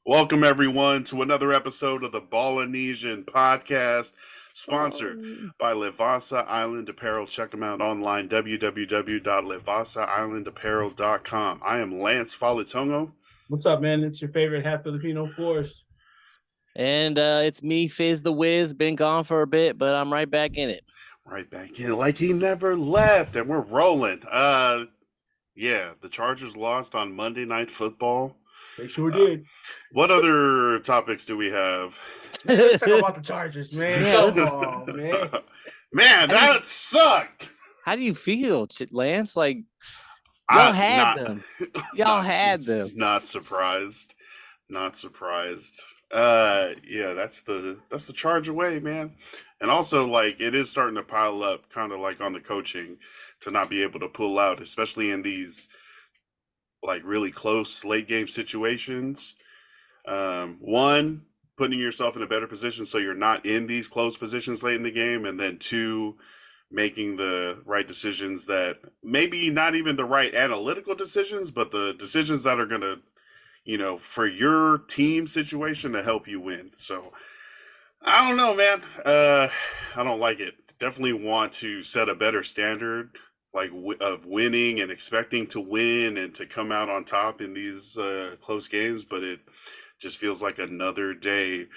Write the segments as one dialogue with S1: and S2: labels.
S1: Welcome, everyone, to another episode of the Ballinesian podcast, sponsored by Livasa Island Apparel. Check them out online, www.livasaislandapparel.com. I am Lance Falitongo.
S2: What's up, man? It's your favorite half Filipino force.
S3: And it's me, Fizz the Wiz. Been gone for a bit, but I'm right back in it.
S1: Right back in, like he never left, and we're rolling. Yeah, the Chargers lost on Monday Night Football.
S2: They sure did.
S1: What other topics do we have?
S2: Let's talk about the Chargers, man. Come on, man.
S1: Man, that sucked.
S3: How do you feel, Lance? Like, y'all had them. Y'all had them.
S1: Not surprised. Not surprised. Yeah, that's the Charger way, man. And also, like, it is starting to pile up, kind of like on the coaching, to not be able to pull out, especially in these like really close late game situations. One, putting yourself in a better position so you're not in these close positions late in the game, and then two, making the right decisions that maybe not even the right analytical decisions, but the decisions that are going to, for your team situation to help you win. So I don't know, man. I don't like it. Definitely want to set a better standard, like of winning and expecting to win and to come out on top in these close games, but it just feels like another day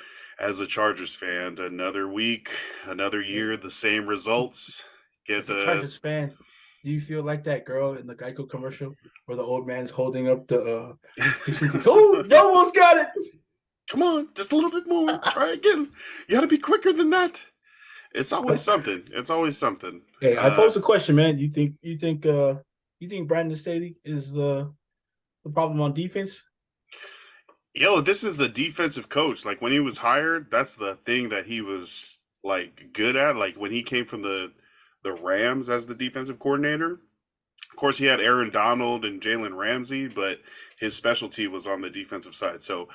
S1: as a Chargers fan, another week, another year, the same results.
S2: As a Chargers fan, do you feel like that girl in the Geico commercial where the old man's holding up the oh, you almost got it.
S1: Come on, just a little bit more. Try again. You got to be quicker than that. It's always something. It's always something.
S2: Hey, I posed a question, man. You think Brandon Staley is the problem on defense?
S1: Yo, this is the defensive coach. Like when he was hired, that's the thing that he was like good at. Like when he came from the Rams as the defensive coordinator. Of course, he had Aaron Donald and Jalen Ramsey, but his specialty was on the defensive side. So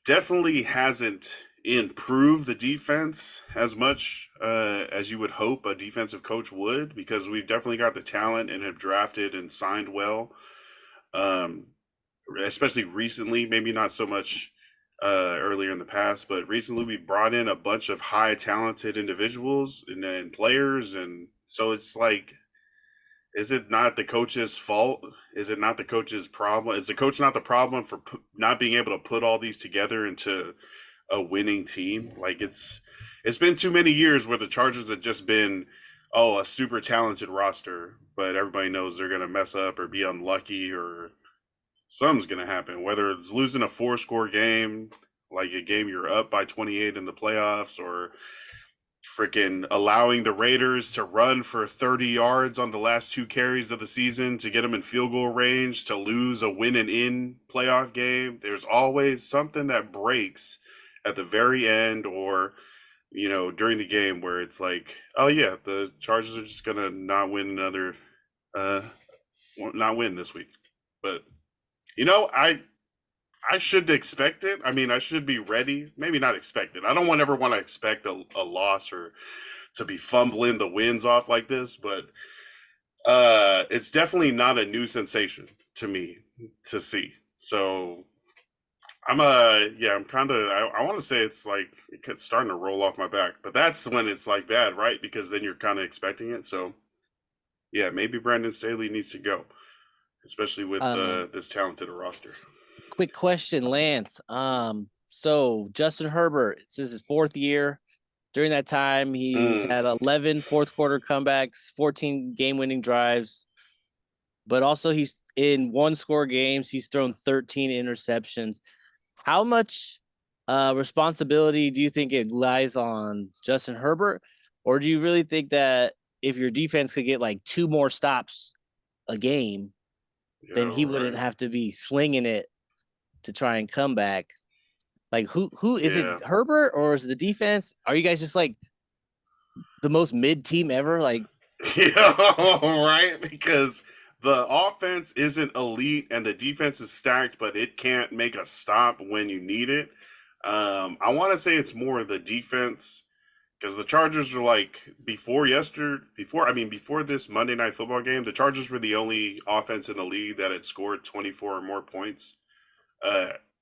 S1: definitely hasn't improved the defense as much as you would hope a defensive coach would, because we've definitely got the talent and have drafted and signed well. Especially recently, maybe not so much earlier in the past, but recently we brought in a bunch of high talented individuals and players, and so it's like, is it not the coach's fault? Is it not the coach's problem? Is the coach not the problem for not being able to put all these together into a winning team? Like it's been too many years where the Chargers have just been a super talented roster, but everybody knows they're gonna mess up or be unlucky or something's gonna happen. Whether it's losing a 4-score game, like a game you're up by 28 in the playoffs, or freaking allowing the Raiders to run for 30 yards on the last 2 carries of the season to get them in field goal range to lose a win and in playoff game. There's always something that breaks at the very end or during the game where it's like, oh yeah, the Chargers are just gonna not win this week. But I should expect it. I mean, I should be ready. Maybe not expect it. I don't ever want to expect a loss or to be fumbling the wins off like this, but it's definitely not a new sensation to me to see. So I'm kind of, I want to say it's like it's starting to roll off my back, but that's when it's like bad, right? Because then you're kind of expecting it. So yeah, maybe Brandon Staley needs to go, especially with this talented roster.
S3: Quick question, Lance. So Justin Herbert, this is his 4th year. During that time, he's had 11 fourth-quarter comebacks, 14 game-winning drives, but also he's in 1-score games. He's thrown 13 interceptions. How much responsibility do you think it lies on Justin Herbert, or do you really think that if your defense could get like 2 more stops a game, then he wouldn't have to be slinging it to try and come back? Like who is it, Herbert, or is it the defense? Are you guys just like the most mid team ever? Like,
S1: right? Because the offense isn't elite and the defense is stacked, but it can't make a stop when you need it. I want to say it's more the defense, because the Chargers are like before this Monday Night Football game, the Chargers were the only offense in the league that had scored 24 or more points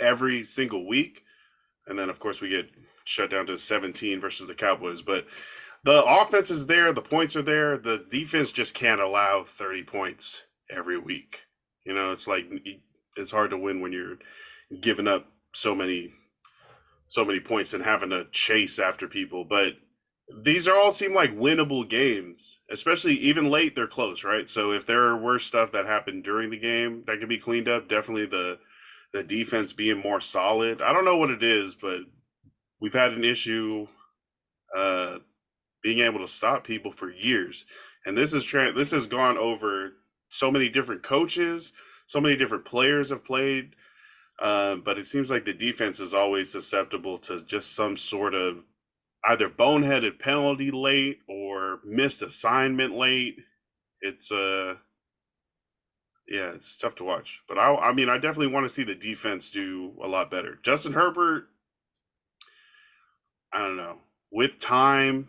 S1: every single week. And then, of course, we get shut down to 17 versus the Cowboys. But the offense is there. The points are there. The defense just can't allow 30 points every week. You know, it's like it's hard to win when you're giving up so many points and having to chase after people. But these are all seem like winnable games, especially even late. They're close, right? So if there were stuff that happened during the game that could be cleaned up, definitely the defense being more solid. I don't know what it is, but we've had an issue being able to stop people for years, and this has gone over so many different coaches, so many different players have played, but it seems like the defense is always susceptible to just some sort of either boneheaded penalty late or missed assignment late. It's yeah, it's tough to watch. But I mean, I definitely want to see the defense do a lot better. Justin Herbert, I don't know. With time,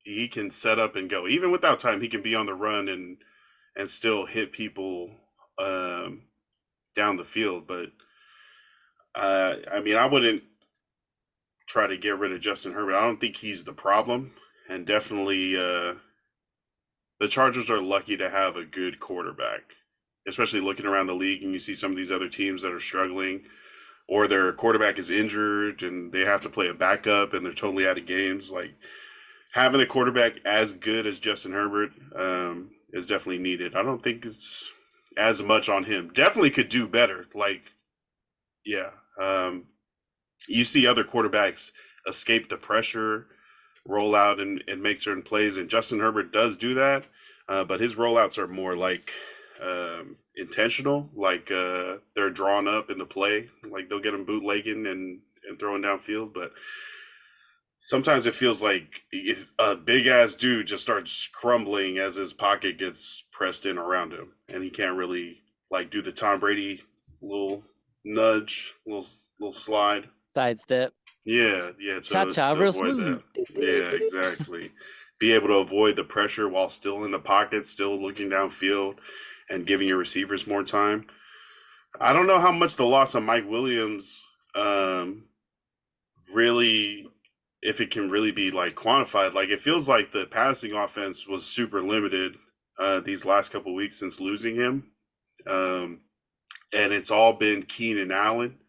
S1: he can set up and go. Even without time, he can be on the run and still hit people down the field. But I mean, I wouldn't try to get rid of Justin Herbert. I don't think he's the problem, and definitely the Chargers are lucky to have a good quarterback, especially looking around the league and you see some of these other teams that are struggling or their quarterback is injured and they have to play a backup and they're totally out of games. Like having a quarterback as good as Justin Herbert is definitely needed. I don't think it's as much on him. Definitely could do better. Like, yeah. You see other quarterbacks escape the pressure, roll out and make certain plays, and Justin Herbert does do that, but his rollouts are more like intentional, like they're drawn up in the play, like they'll get him bootlegging and throwing downfield, but sometimes it feels like a big ass dude just starts crumbling as his pocket gets pressed in around him, and he can't really like do the Tom Brady little nudge, little slide.
S3: Sidestep.
S1: Yeah,
S3: Cha-cha,
S1: to
S3: real
S1: avoid
S3: smooth.
S1: that. Yeah, exactly. Be able to avoid the pressure while still in the pocket, still looking downfield, and giving your receivers more time. I don't know how much the loss of Mike Williams really, if it can really be like quantified. Like it feels like the passing offense was super limited these last couple of weeks since losing him, and it's all been Keenan Allen.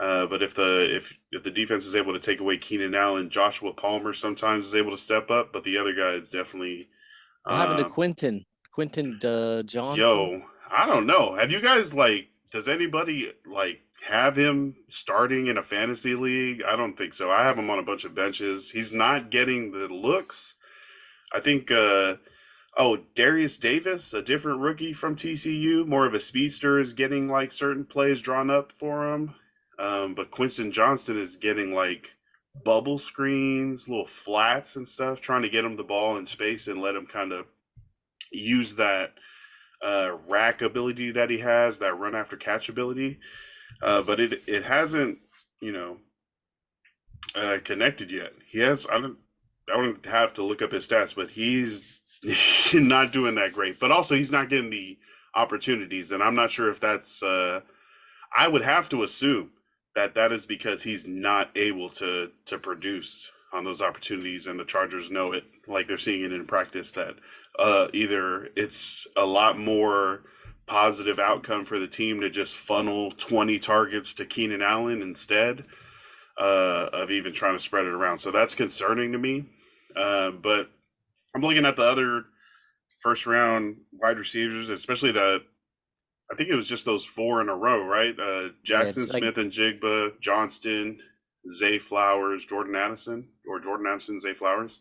S1: But if the defense is able to take away Keenan Allen, Joshua Palmer sometimes is able to step up, but the other guy is definitely.
S3: What happened to Quentin? Quentin Johnson?
S1: Yo, I don't know. Have you guys like? Does anybody like have him starting in a fantasy league? I don't think so. I have him on a bunch of benches. He's not getting the looks. I think. Darius Davis, a different rookie from TCU, more of a speedster, is getting like certain plays drawn up for him. But Quinton Johnston is getting like bubble screens, little flats and stuff, trying to get him the ball in space and let him kind of use that rack ability that he has, that run after catch ability. But it hasn't, connected yet. He has. I don't have to look up his stats, but he's not doing that great. But also, he's not getting the opportunities, and I'm not sure if that's. I would have to assume that is because he's not able to produce on those opportunities, and the Chargers know it. Like they're seeing it in practice that either it's a lot more positive outcome for the team to just funnel 20 targets to Keenan Allen instead of even trying to spread it around. So that's concerning to me. But I'm looking at the other first round wide receivers, especially I think it was just those four in a row, right? Jackson Smith and Jigba, Johnston, Zay Flowers, Jordan Addison, Zay Flowers.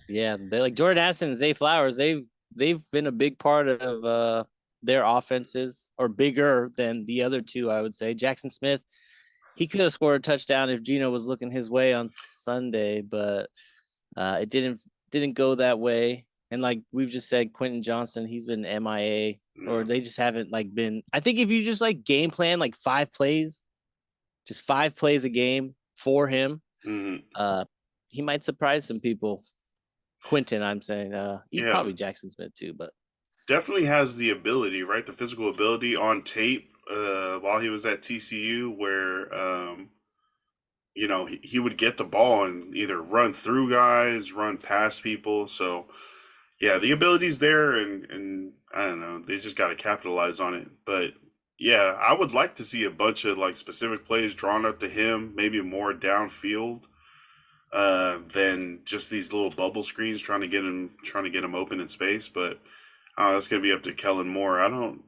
S3: Yeah, they like Jordan Addison and Zay Flowers. They've been a big part of their offenses, or bigger than the other two, I would say. Jackson Smith, he could have scored a touchdown if Geno was looking his way on Sunday, but it didn't go that way. And like we've just said, Quentin Johnson, he's been MIA, or they just haven't like been. I think if you just like game plan like 5 plays, just 5 plays a game for him, he might surprise some people. Quentin, I'm saying, probably Jackson Smith too, but
S1: definitely has the ability, right? The physical ability on tape. while he was at TCU, where he would get the ball and either run through guys, run past people. So yeah, the ability's there, and I don't know, they just got to capitalize on it. But yeah, I would like to see a bunch of like specific plays drawn up to him, maybe more downfield than just these little bubble screens trying to get him open in space. But that's gonna be up to Kellen Moore. I don't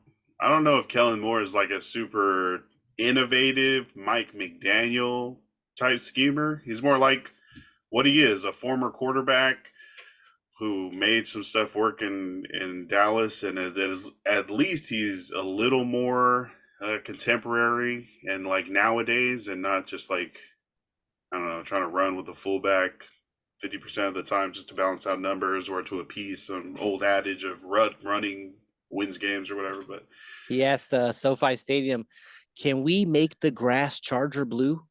S1: know if Kellen Moore is like a super innovative Mike McDaniel type schemer. He's more like what he is, a former quarterback who made some stuff work in Dallas, and at least he's a little more contemporary and like nowadays, and not just like I don't know, trying to run with the fullback 50% of the time just to balance out numbers or to appease some old adage of running wins games or whatever. But
S3: He asked SoFi Stadium, "Can we make the grass Charger blue?"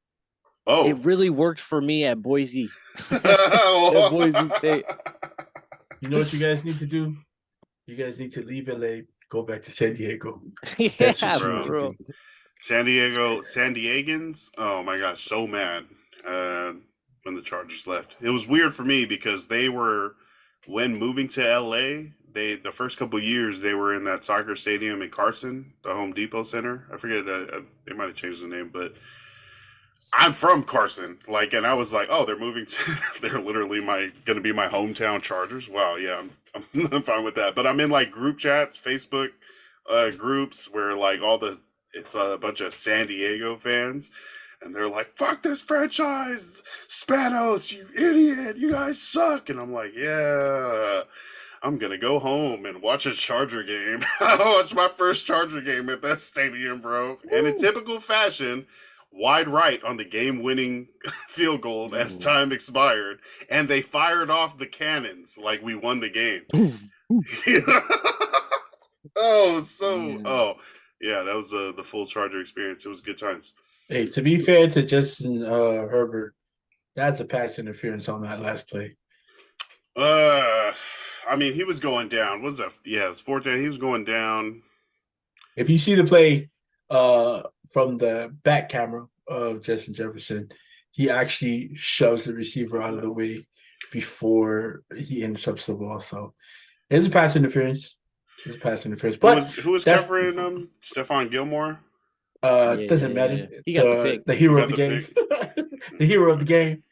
S3: It really worked for me at Boise, at Boise State.
S2: You know what you guys need to do? You guys need to leave LA, go back to San Diego.
S3: Yeah,
S1: bro.
S3: bro.
S1: San Diegans. Oh my gosh, so mad when the Chargers left. It was weird for me because they were, when moving to LA, the first couple of years they were in that soccer stadium in Carson, the Home Depot Center. I forget, they might have changed the name, but I'm from Carson, like, and I was like, oh, they're moving to, they're literally gonna be my hometown Chargers. Wow, yeah, I'm fine with that. But I'm in like group chats, Facebook groups where like it's a bunch of San Diego fans, and they're like, fuck this franchise, Spanos, you idiot, you guys suck. And I'm like, yeah, I'm gonna go home and watch a Charger game. I watched my first Charger game at that stadium, bro. And in typical fashion, wide right on the game-winning field goal as time expired, and they fired off the cannons like we won the game. Yeah, that was the full Charger experience. It was good times.
S2: Hey, to be fair to Justin Herbert, that's a pass interference on that last play.
S1: I mean, he was going down. What was that? Yeah, it was fourth down. He was going down.
S2: If you see the play from the back camera of Justin Jefferson, he actually shoves the receiver out of the way before he intercepts the ball. So it's a pass interference. It's a pass interference. But
S1: who was covering him? Stephon Gilmore?
S2: Doesn't matter.
S3: He got the pick.
S2: The hero of the game. The hero of the game.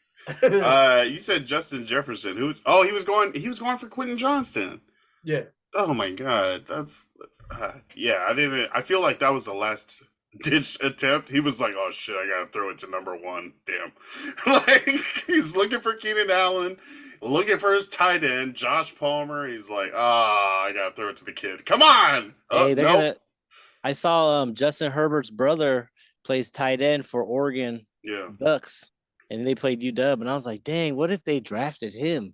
S1: You said Justin Jefferson. He was going for Quentin Johnston.
S2: Yeah.
S1: Oh my God. That's yeah, I feel like that was the last ditch attempt. He was like, oh shit, I gotta throw it to number one. Damn. Like, he's looking for Keenan Allen, looking for his tight end, Josh Palmer. He's like, I gotta throw it to the kid. Come on.
S3: Hey, I saw Justin Herbert's brother plays tight end for Oregon Ducks, and they played UW, and I was like, dang, what if they drafted him?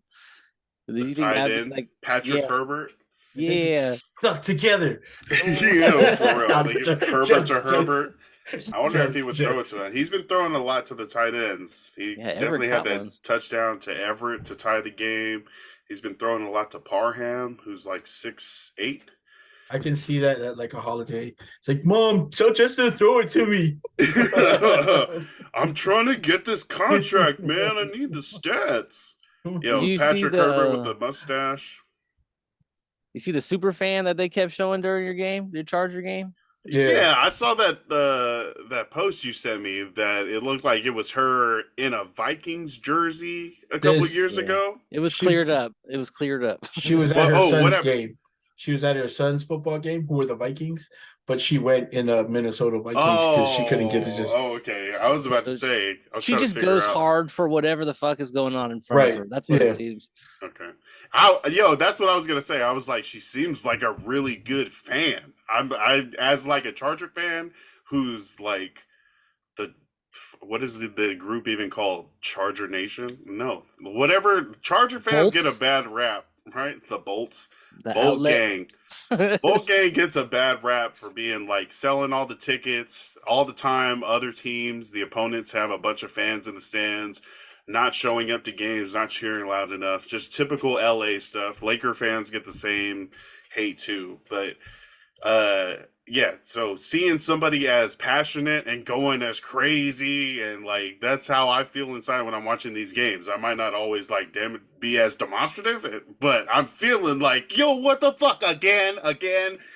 S1: Do you think tight end, like Patrick Herbert?
S3: Yeah,
S2: stuck together.
S1: Yeah, for real. They give Herbert to Herbert. I wonder if he would throw it to that. He's been throwing a lot to the tight ends. He definitely had that touchdown to Everett to tie the game. He's been throwing a lot to Parham, who's like 6'8".
S2: I can see that like a holiday. It's like, Mom, tell Justin to throw it to me.
S1: I'm trying to get this contract, man. I need the stats. Yo, Patrick Herbert with the mustache.
S3: You see the super fan that they kept showing during your Charger game?
S1: Yeah, I saw that post you sent me that it looked like it was her in a Vikings jersey a couple years ago.
S3: It was cleared up.
S2: She was at her son's game. She was at her son's football game, who were the Vikings, but she went in a Minnesota Vikings because she couldn't get it.
S1: Oh, okay. I was about to say.
S3: She just goes hard for whatever the fuck is going on in front of her. That's what it seems.
S1: Okay. That's what I was gonna say. I was like, she seems like a really good fan. I as like a Charger fan who's like what is the group even called? Charger Nation? No, whatever. Charger fans get a bad rap, right? The Bolts. Bolt Gang. Bolt Gang gets a bad rap for being like selling all the tickets all the time. Other teams, the opponents have a bunch of fans in the stands, not showing up to games, not cheering loud enough. Just typical LA stuff. Laker fans get the same hate too. But yeah, so seeing somebody as passionate and going as crazy and like that's how I feel inside when I'm watching these games. I might not always like be as demonstrative, but I'm feeling like, yo, what the fuck again,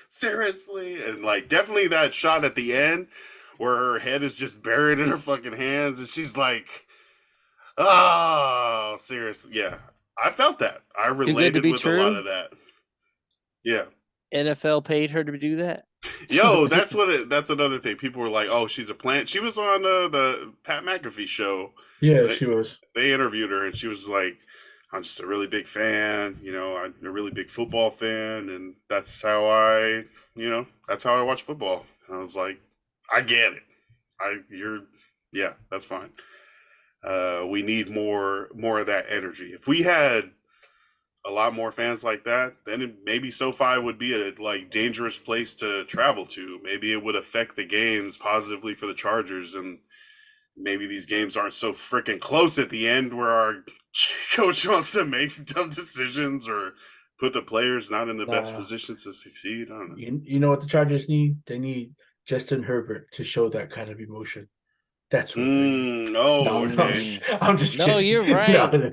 S1: seriously, and like definitely that shot at the end where her head is just buried in her fucking hands and she's like, oh, seriously, yeah, I felt that. I
S3: Too good to
S1: related
S3: be
S1: with a lot
S3: true.
S1: of that. Yeah.
S3: NFL paid her to do that.
S1: Yo, that's another thing. People were like, "Oh, she's a plant." She was on the Pat McAfee show.
S2: Yeah,
S1: They,
S2: she was.
S1: they interviewed her, and she was like, "I'm just a really big fan. I'm a really big football fan, and that's how that's how I watch football." And I was like, "I get it. Yeah, that's fine. We need more of that energy. If we had a lot more fans like that, then maybe SoFi would be a like dangerous place to travel to. Maybe it would affect the games positively for the Chargers, and maybe these games aren't so freaking close at the end where our coach wants to make dumb decisions or put the players not in the best
S2: Nah,
S1: positions to succeed. I don't know.
S2: you know what the Chargers need? They need Justin Herbert to show that kind of emotion. That's what they need.
S1: Oh,
S2: No,
S1: okay.
S2: I'm just
S3: No,
S2: kidding.
S3: you're right.
S2: No.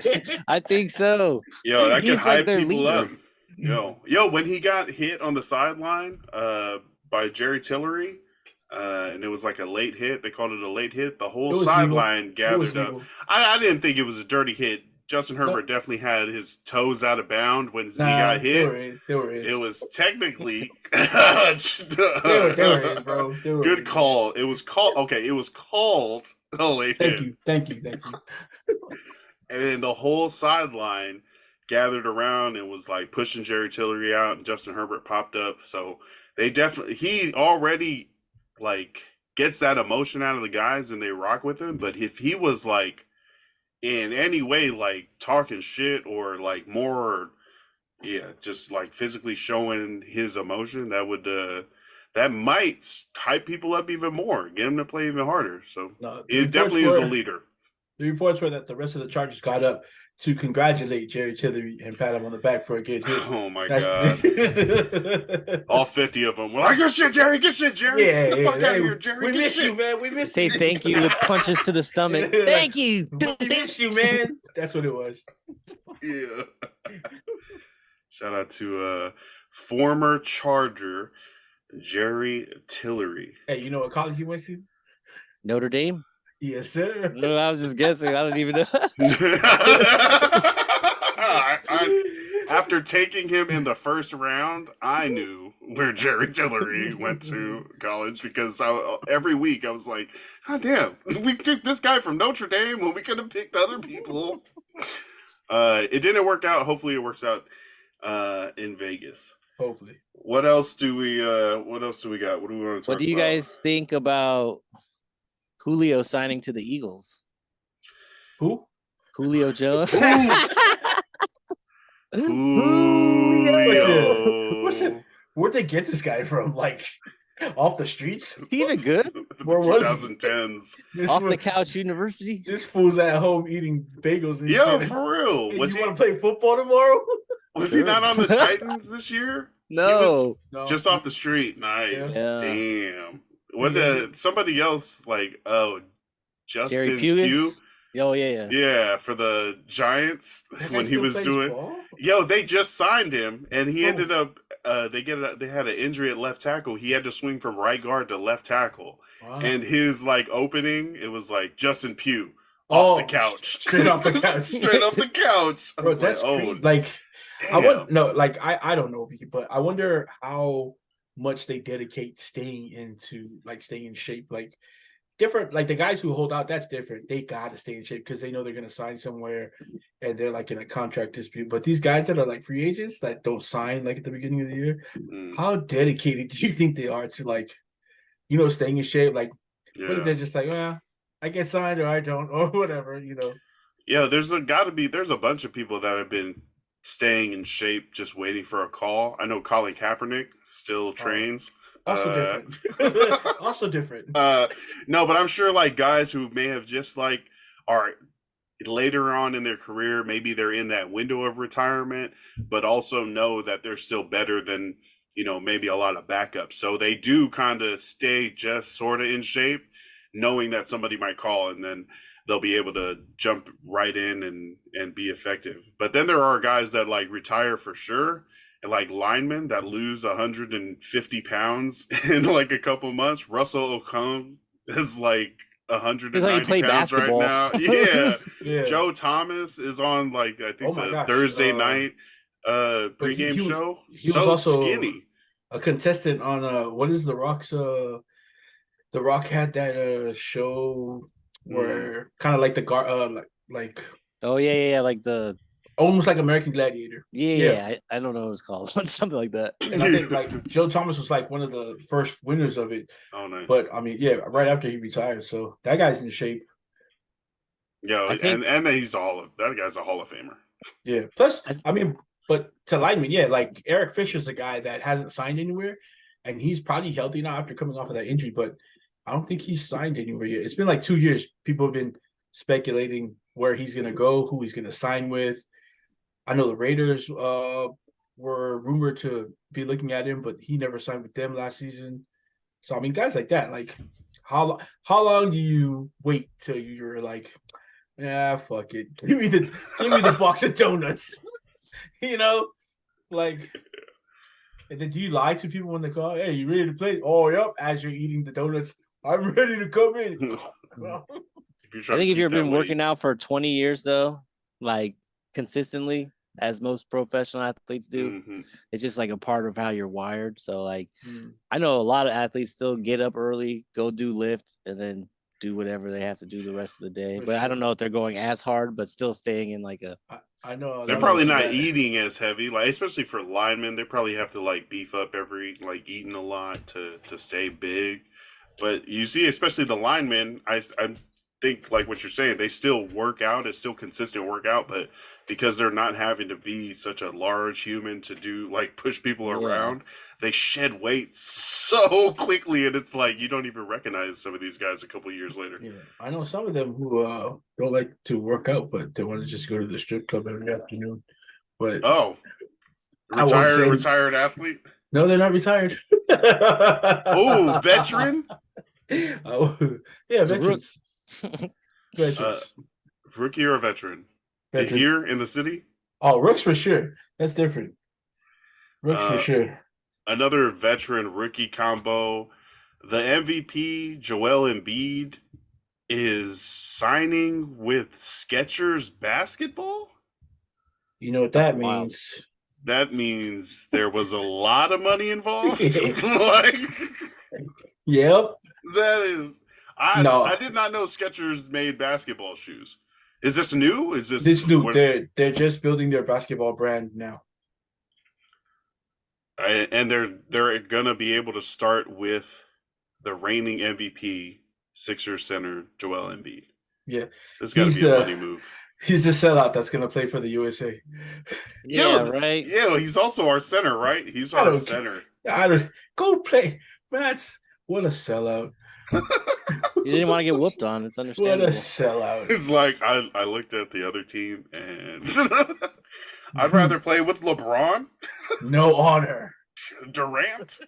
S3: I think so.
S1: Yo, that could
S3: He's like
S1: hype
S3: their
S1: people
S3: leader.
S1: up. Yo, when he got hit on the sideline by Jerry Tillery, and it was like a late hit. They called it a late hit. The
S2: It
S1: whole
S2: was legal.
S1: sideline
S2: It was
S1: gathered up.
S2: legal.
S1: I didn't think it was a dirty hit. Justin Herbert
S2: No,
S1: definitely had his toes out of bound when he
S2: nah,
S1: got
S2: they were
S1: hit.
S2: in. They were in.
S1: It was technically
S2: They were in, bro. They were
S1: good
S2: in.
S1: call. It was called okay. It was called a late
S2: Thank
S1: hit.
S2: you. Thank you. Thank you.
S1: And then the whole sideline gathered around and was like pushing Jerry Tillery out, and Justin Herbert popped up. So he already like gets that emotion out of the guys and they rock with him. But if he was like in any way like talking shit or like more, yeah, just like physically showing his emotion, that might hype people up even more, get him to play even harder. So
S2: No,
S1: it definitely is the leader.
S2: The reports were that the rest of the Chargers got up to congratulate Jerry Tillery and pat him on the back for a good hit.
S1: Oh my god! All 50 of them were like, "Good shit, Jerry! Good shit, Jerry!
S2: Yeah,
S1: Get the fuck out
S2: hey,
S1: of here, Jerry!
S2: We
S1: Good
S2: miss
S1: shit."
S2: you, man. We miss
S3: Say
S2: you.
S3: thank you with punches to the stomach. Thank you.
S2: We miss you, man. That's what it was.
S1: Yeah. Shout out to former Charger Jerry Tillery.
S2: Hey, you know what college you went to?
S3: Notre Dame?
S2: Yes, sir.
S3: No, I was just guessing. I don't even know.
S1: After taking him in the first round, I knew where Jerry Tillery went to college because every week I was like, "Oh damn, we took this guy from Notre Dame when we could have picked other people." It didn't work out. Hopefully, it works out in Vegas.
S2: Hopefully.
S1: What else do we got? What do we want to talk about?
S3: What do you guys think about Julio signing to the Eagles?
S2: Who?
S3: Julio Jones.
S1: Julio.
S2: Listen, where'd they get this guy from? Like off the streets?
S3: Is he even good?
S2: Where was he?
S1: 2010s?
S3: Off the couch university?
S2: This fool's at home eating bagels and
S1: Yo,
S2: shit.
S1: for real.
S2: Hey,
S1: Was
S2: you
S1: he
S2: want to play football tomorrow?
S1: was he not on the Titans this year?
S3: No.
S2: No.
S1: Just off the street. Nice.
S3: Yeah.
S1: Damn. What somebody else like Justin
S3: Jerry
S1: Pugh?
S3: Pugas? Oh, yeah.
S1: Yeah, for the Giants
S2: That guy
S1: when he
S2: still
S1: was
S2: plays
S1: doing.
S2: ball?
S1: Yo, they just signed him, and he
S2: Oh.
S1: ended up. They had an injury at left tackle. He had to swing from right guard to left tackle,
S2: Wow.
S1: and his like opening, it was like Justin Pugh off the couch,
S2: straight off the couch,
S1: straight off the couch. I
S2: Bro,
S1: was
S2: that's
S1: like,
S2: crazy.
S1: oh,
S2: Like
S1: damn.
S2: I want no, like I don't know, but I wonder how much they dedicate staying in shape. Like different, like the guys who hold out, that's different. They gotta stay in shape because they know they're gonna sign somewhere and they're like in a contract dispute. But these guys that are like free agents that don't sign like at the beginning of the year, how dedicated do you think they are to like, staying in shape? Like, what if they're just like, I get signed or I don't, or whatever,
S1: Yeah, there's a bunch of people that have been staying in shape, just waiting for a call. I know Colin Kaepernick still trains.
S2: Also different. Also different.
S1: No, but I'm sure like guys who may have just like are later on in their career, maybe they're in that window of retirement, but also know that they're still better than maybe a lot of backups. So they do kind of stay just sort of in shape, knowing that somebody might call, and then they'll be able to jump right in and be effective. But then there are guys that like retire for sure, and like linemen that lose 150 pounds in like a couple months. Russell Okung is like
S3: Look how you
S1: 190
S3: play
S1: pounds right
S3: basketball.
S1: now. Yeah.
S2: Yeah.
S1: Joe Thomas is on like I
S2: Oh
S1: think
S2: my
S1: the
S2: gosh.
S1: Thursday night
S2: But
S1: pregame show.
S2: he was
S1: So
S2: also
S1: skinny.
S2: a contestant on what is the Rock's the Rock had that show
S1: Mm.
S2: where kind of like the guard like
S3: Oh yeah, like the
S2: almost like American Gladiator. Yeah.
S3: I don't know what it's called, something like that.
S2: And I think like Joe Thomas was like one of the first winners of it.
S1: Oh, nice.
S2: But I mean, yeah, right after he retired. So that guy's in shape.
S1: Yeah,
S3: I think
S1: and he's that guy's a Hall of Famer.
S2: Yeah. Plus,
S3: I,
S2: I mean, but to lineman, yeah, like Eric Fisher's a guy that hasn't signed anywhere, and he's probably healthy now after coming off of that injury, but I don't think he's signed anywhere yet. It's been like 2 years. People have been speculating where he's gonna go, who he's gonna sign with. I know the Raiders were rumored to be looking at him, but he never signed with them last season. So I mean, guys like that, like how long do you wait till you're like, yeah, fuck it, give me the box of donuts, you know, like, and then do you lie to people when they call? Hey, you ready to play? Oh, yep. As you're eating the donuts, I'm ready to come in.
S3: I think if you've been working out for 20 years though, like consistently, as most professional athletes do, it's just like a part of how you're wired. So like I know a lot of athletes still get up early, go do lift, and then do whatever they have to do the rest of the day.
S2: For
S3: But I
S2: sure.
S3: don't know if they're going as hard, but still staying in like a
S2: I know a lot
S1: They're
S2: of
S1: probably
S2: us
S1: not
S2: that-
S1: eating as heavy, like especially for linemen. They probably have to like beef up like eating a lot to stay big. But you see, especially the linemen, I think like what you're saying, they still work out. It's still consistent workout, but because they're not having to be such a large human to do like push people around, they shed weight so quickly, and it's like you don't even recognize some of these guys a couple years later.
S2: Yeah, I know some of them who don't like to work out, but they want to just go to the strip club every afternoon. But
S1: Oh,
S2: I won't say
S1: retired athlete.
S2: no, they're not retired.
S1: Oh, veteran.
S2: Yeah, veterans. Veterans.
S1: Rookie or veteran?
S2: Veteran.
S1: Here in the city?
S2: Oh, Rooks for sure. That's different. Rooks for sure.
S1: Another veteran rookie combo. The MVP, Joel Embiid, is signing with Skechers basketball?
S2: You know what that means?
S1: That means there was a lot of money involved. Like,
S2: yep.
S1: That is, I did not know Skechers made basketball shoes. Is this new? Is this
S2: new? They're just building their basketball brand now,
S1: and they're gonna be able to start with the reigning MVP, Sixers center Joel Embiid.
S2: Yeah,
S1: this got to be a money move.
S2: He's the sellout that's gonna play for the USA.
S3: Yeah, right.
S1: Yeah, he's also our center, right? He's our center.
S2: I don't go play. That's what a sellout.
S3: You didn't want to get whooped on. It's understandable.
S2: What a sellout.
S1: It's like I looked at the other team and I'd rather play with LeBron.
S2: No honor.
S1: Durant,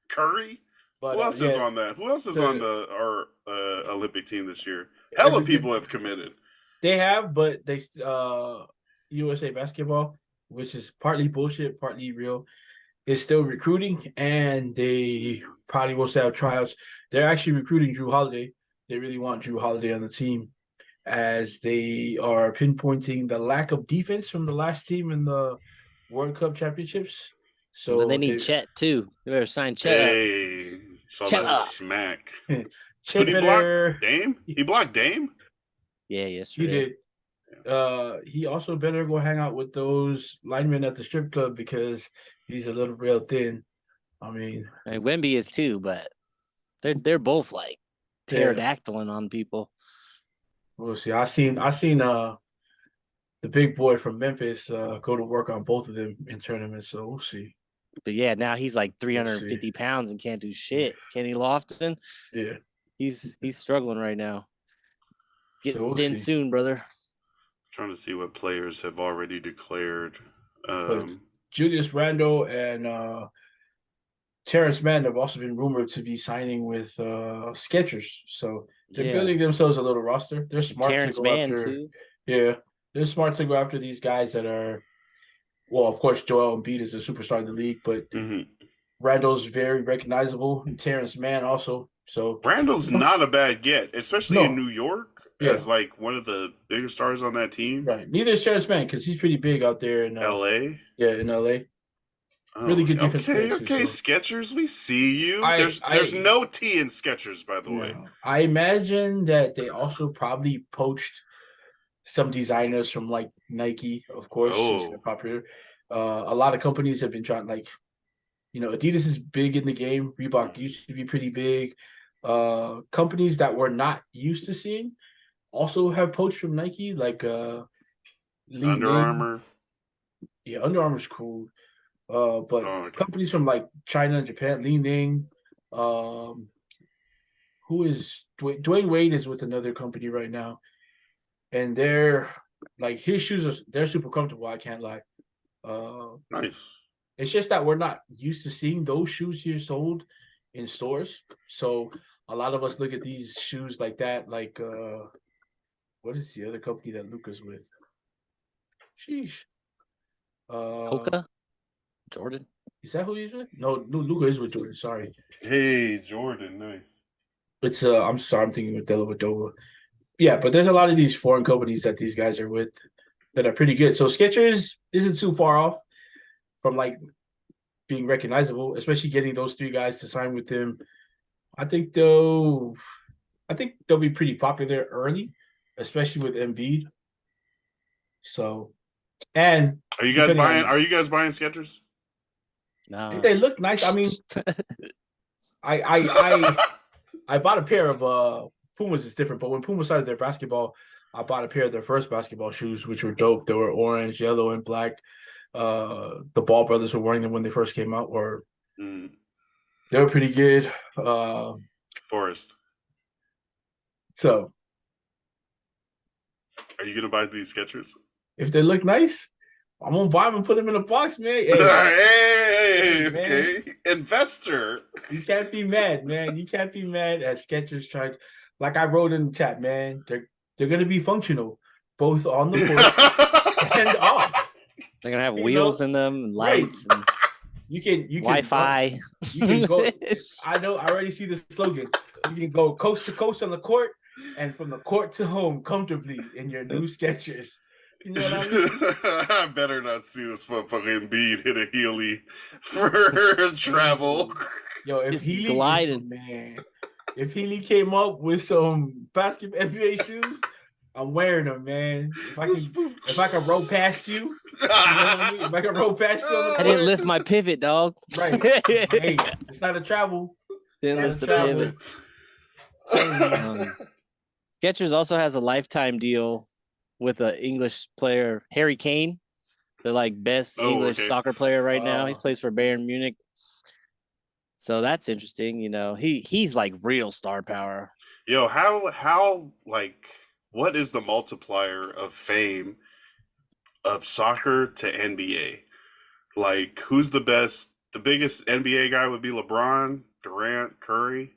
S1: Curry.
S2: But,
S1: who else is on that? Who else is on our Olympic team this year? Hella people have committed.
S2: They have, but they USA Basketball, which is partly bullshit, partly real, is still recruiting, and they probably will have tryouts. They're actually recruiting Drew Holiday. They really want Drew Holiday on the team, as they are pinpointing the lack of defense from the last team in the World Cup championships. So
S3: then they need Chet too. They better sign Chet.
S1: Hey, so
S3: Chet
S1: that's
S3: up.
S1: smack.
S2: Chet better.
S1: Dame? He blocked Dame?
S3: Yeah, yesterday.
S2: He did. He also better go hang out with those linemen at the strip club because he's a little real thin. I mean,
S3: Wemby is too, but they're both like pterodactyling on people.
S2: We'll see. I seen the big boy from Memphis go to work on both of them in tournaments, so we'll see.
S3: But yeah, now he's like 350 pounds and can't do shit. Kenny Lofton,
S2: yeah,
S3: he's struggling right now. Get in
S2: see.
S3: soon, brother.
S1: Trying to see what players have already declared.
S2: Julius Randle and Terrence Mann have also been rumored to be signing with Skechers. So they're
S3: Yeah.
S2: building themselves a little roster. They're smart to
S3: Terrence
S2: go
S3: Mann
S2: after.
S3: too.
S2: Yeah, they're smart to go after these guys that are. Well, of course, Joel Embiid is a superstar in the league, but
S1: Hmm.
S2: Randall's very recognizable, and Terrence Mann also. So
S1: Randall's not a bad get, especially in
S2: no,
S1: New York
S2: yeah,
S1: as like one of the bigger stars on that team.
S2: right. Neither is Terrence Mann because he's pretty big out there in
S1: LA.
S2: in LA. Really
S1: Oh,
S2: good defense player
S1: okay,
S2: too.
S1: okay.
S2: So
S1: Skechers, we see you.
S2: I
S1: There's
S2: I
S1: no T in Skechers, by the way.
S2: no, I imagine that they also probably poached some designers from like Nike, of course, since they're
S1: Oh,
S2: popular. A lot of companies have been trying, like, Adidas is big in the game. Reebok used to be pretty big. Companies that we're not used to seeing also have poached from Nike, like Li
S1: Under
S2: Ning.
S1: Armour.
S2: Yeah, Under Armour's cool. But
S1: Oh, okay.
S2: companies from like China and Japan, Li Ning, um, who is Dwayne Wade is with another company right now, and they're like his shoes they're super comfortable. I can't lie. Uh,
S1: Nice.
S2: it's just that we're not used to seeing those shoes here sold in stores. So a lot of us look at these shoes like that. Like what is the other company that Luca's with? Sheesh. Uh,
S3: Hoka, Jordan.
S2: is that who he's with? No, Luca is with Jordan. Sorry,
S1: Hey, Jordan. Nice.
S2: it's I'm sorry, I'm thinking with Dellavedova. Yeah, but there's a lot of these foreign companies that these guys are with that are pretty good. So Skechers isn't too far off from like being recognizable, especially getting those three guys to sign with them. I think they'll be pretty popular early, especially with Embiid. So, and
S1: Are you guys
S2: depending
S1: buying?
S2: on
S1: Are you guys buying Skechers?
S2: if
S3: Nah.
S2: they look nice, I mean, I I I I bought a pair of Pumas. Is different, but when Puma started their basketball, I bought a pair of their first basketball shoes, which were dope. They were orange, yellow, and black. The Ball brothers were wearing them when they first came out, or
S1: Mm,
S2: they were pretty good.
S1: Forrest,
S2: So
S1: are you gonna buy these Skechers?
S2: if they look nice, I'm gonna buy them and put them in a box, man.
S1: Hey,
S2: Man,
S1: okay, investor.
S2: you can't be mad, man. You can't be mad at Skechers trying. Like I wrote in the chat, man. They're gonna be functional both on the court and off.
S3: They're gonna have
S2: You
S3: wheels
S2: know,
S3: in them, and
S2: right?
S3: lights, and
S2: You can
S3: Wi-Fi.
S2: You can go. I know. I already see the slogan. You can go coast to coast on the court, and from the court to home comfortably in your new Skechers. You know what I mean?
S1: I better not see this motherfucking Embiid hit a Healy for travel.
S2: Yo, if
S3: Just
S2: Healy,
S3: gliding.
S2: if Healy came up with some basketball NBA shoes, I'm wearing them, man. If I can roll past you, you know what I mean? If I can roll past you on the
S3: I
S2: court,
S3: didn't lift my pivot, dog.
S2: right? Hey, it's not a travel.
S3: Didn't
S2: Not
S3: lift
S2: a
S3: the
S2: travel.
S3: pivot.
S2: Telling you.
S3: Skechers also has a lifetime deal with an English player, Harry Kane. They're like best English soccer player right now. He plays for Bayern Munich. So that's interesting. He's like real star power.
S1: Yo, how like what is the multiplier of fame of soccer to NBA? Like, who's the best? The biggest NBA guy would be LeBron, Durant, Curry.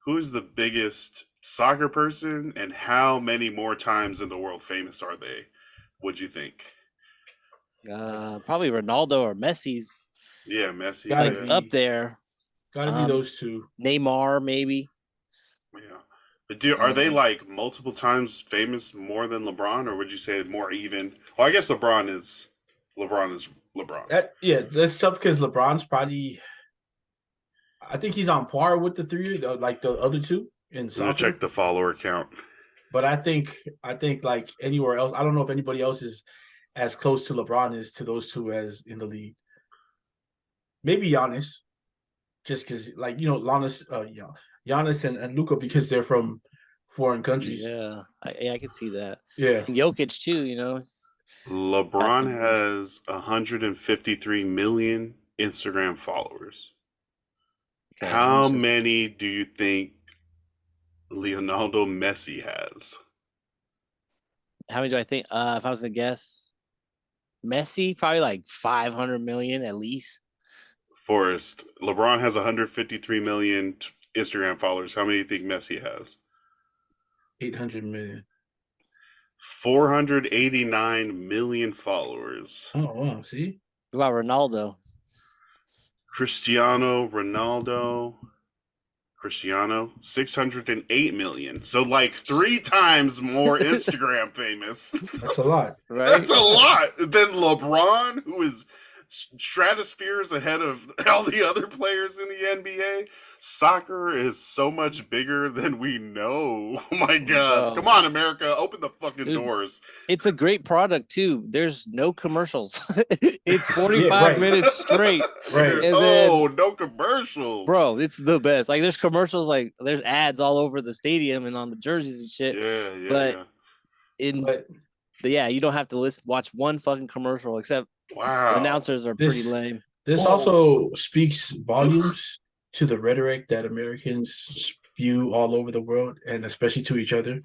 S1: Who's the biggest soccer person, and how many more times in the world famous are they? Would you think?
S3: Probably Ronaldo or Messi's
S1: Yeah, Messi.
S2: Gotta
S3: like
S1: Yeah,
S3: up
S2: be,
S3: there.
S2: gotta be those two.
S3: Neymar maybe.
S1: yeah. But are they like multiple times famous more than LeBron, or would you say more even? Well, I guess LeBron is LeBron.
S2: That's tough because LeBron's probably. I think he's on par with the three, like the other two in
S1: I'm gonna
S2: soccer.
S1: check the follower count.
S2: But I think like anywhere else, I don't know if anybody else is as close to LeBron is to those two as in the league. Maybe Giannis, just because Giannis and Luka because they're from foreign countries.
S3: Yeah, I can see that.
S2: Yeah,
S3: And Jokic too.
S1: LeBron has 153 million Instagram followers.
S3: Okay,
S1: How many do you think Leonardo Messi has?
S3: How many do I think? If I was to guess, Messi probably like 500 million at least.
S1: Forrest, LeBron has 153 million Instagram followers. How many do you think Messi has?
S2: 800 million.
S1: 489 million followers.
S2: Oh wow, see?
S3: What about Ronaldo?
S1: Cristiano 608 million. So like 3 times more Instagram famous.
S2: That's a lot.
S3: Right?
S1: That's a lot. Than LeBron, who is stratospheres ahead of all the other players in the NBA. Soccer is so much bigger than we know. Oh my God. Come on, America. Open the fucking doors.
S3: It's a great product, too. There's no commercials. It's 45 minutes straight.
S2: Right.
S3: And then,
S1: no commercials.
S3: bro, it's the best. Like, there's commercials, like, there's ads all over the stadium and on the jerseys and shit.
S1: Yeah.
S3: But you don't have to watch one fucking commercial, except the announcers are pretty lame.
S2: This also speaks volumes to the rhetoric that Americans spew all over the world, and especially to each other,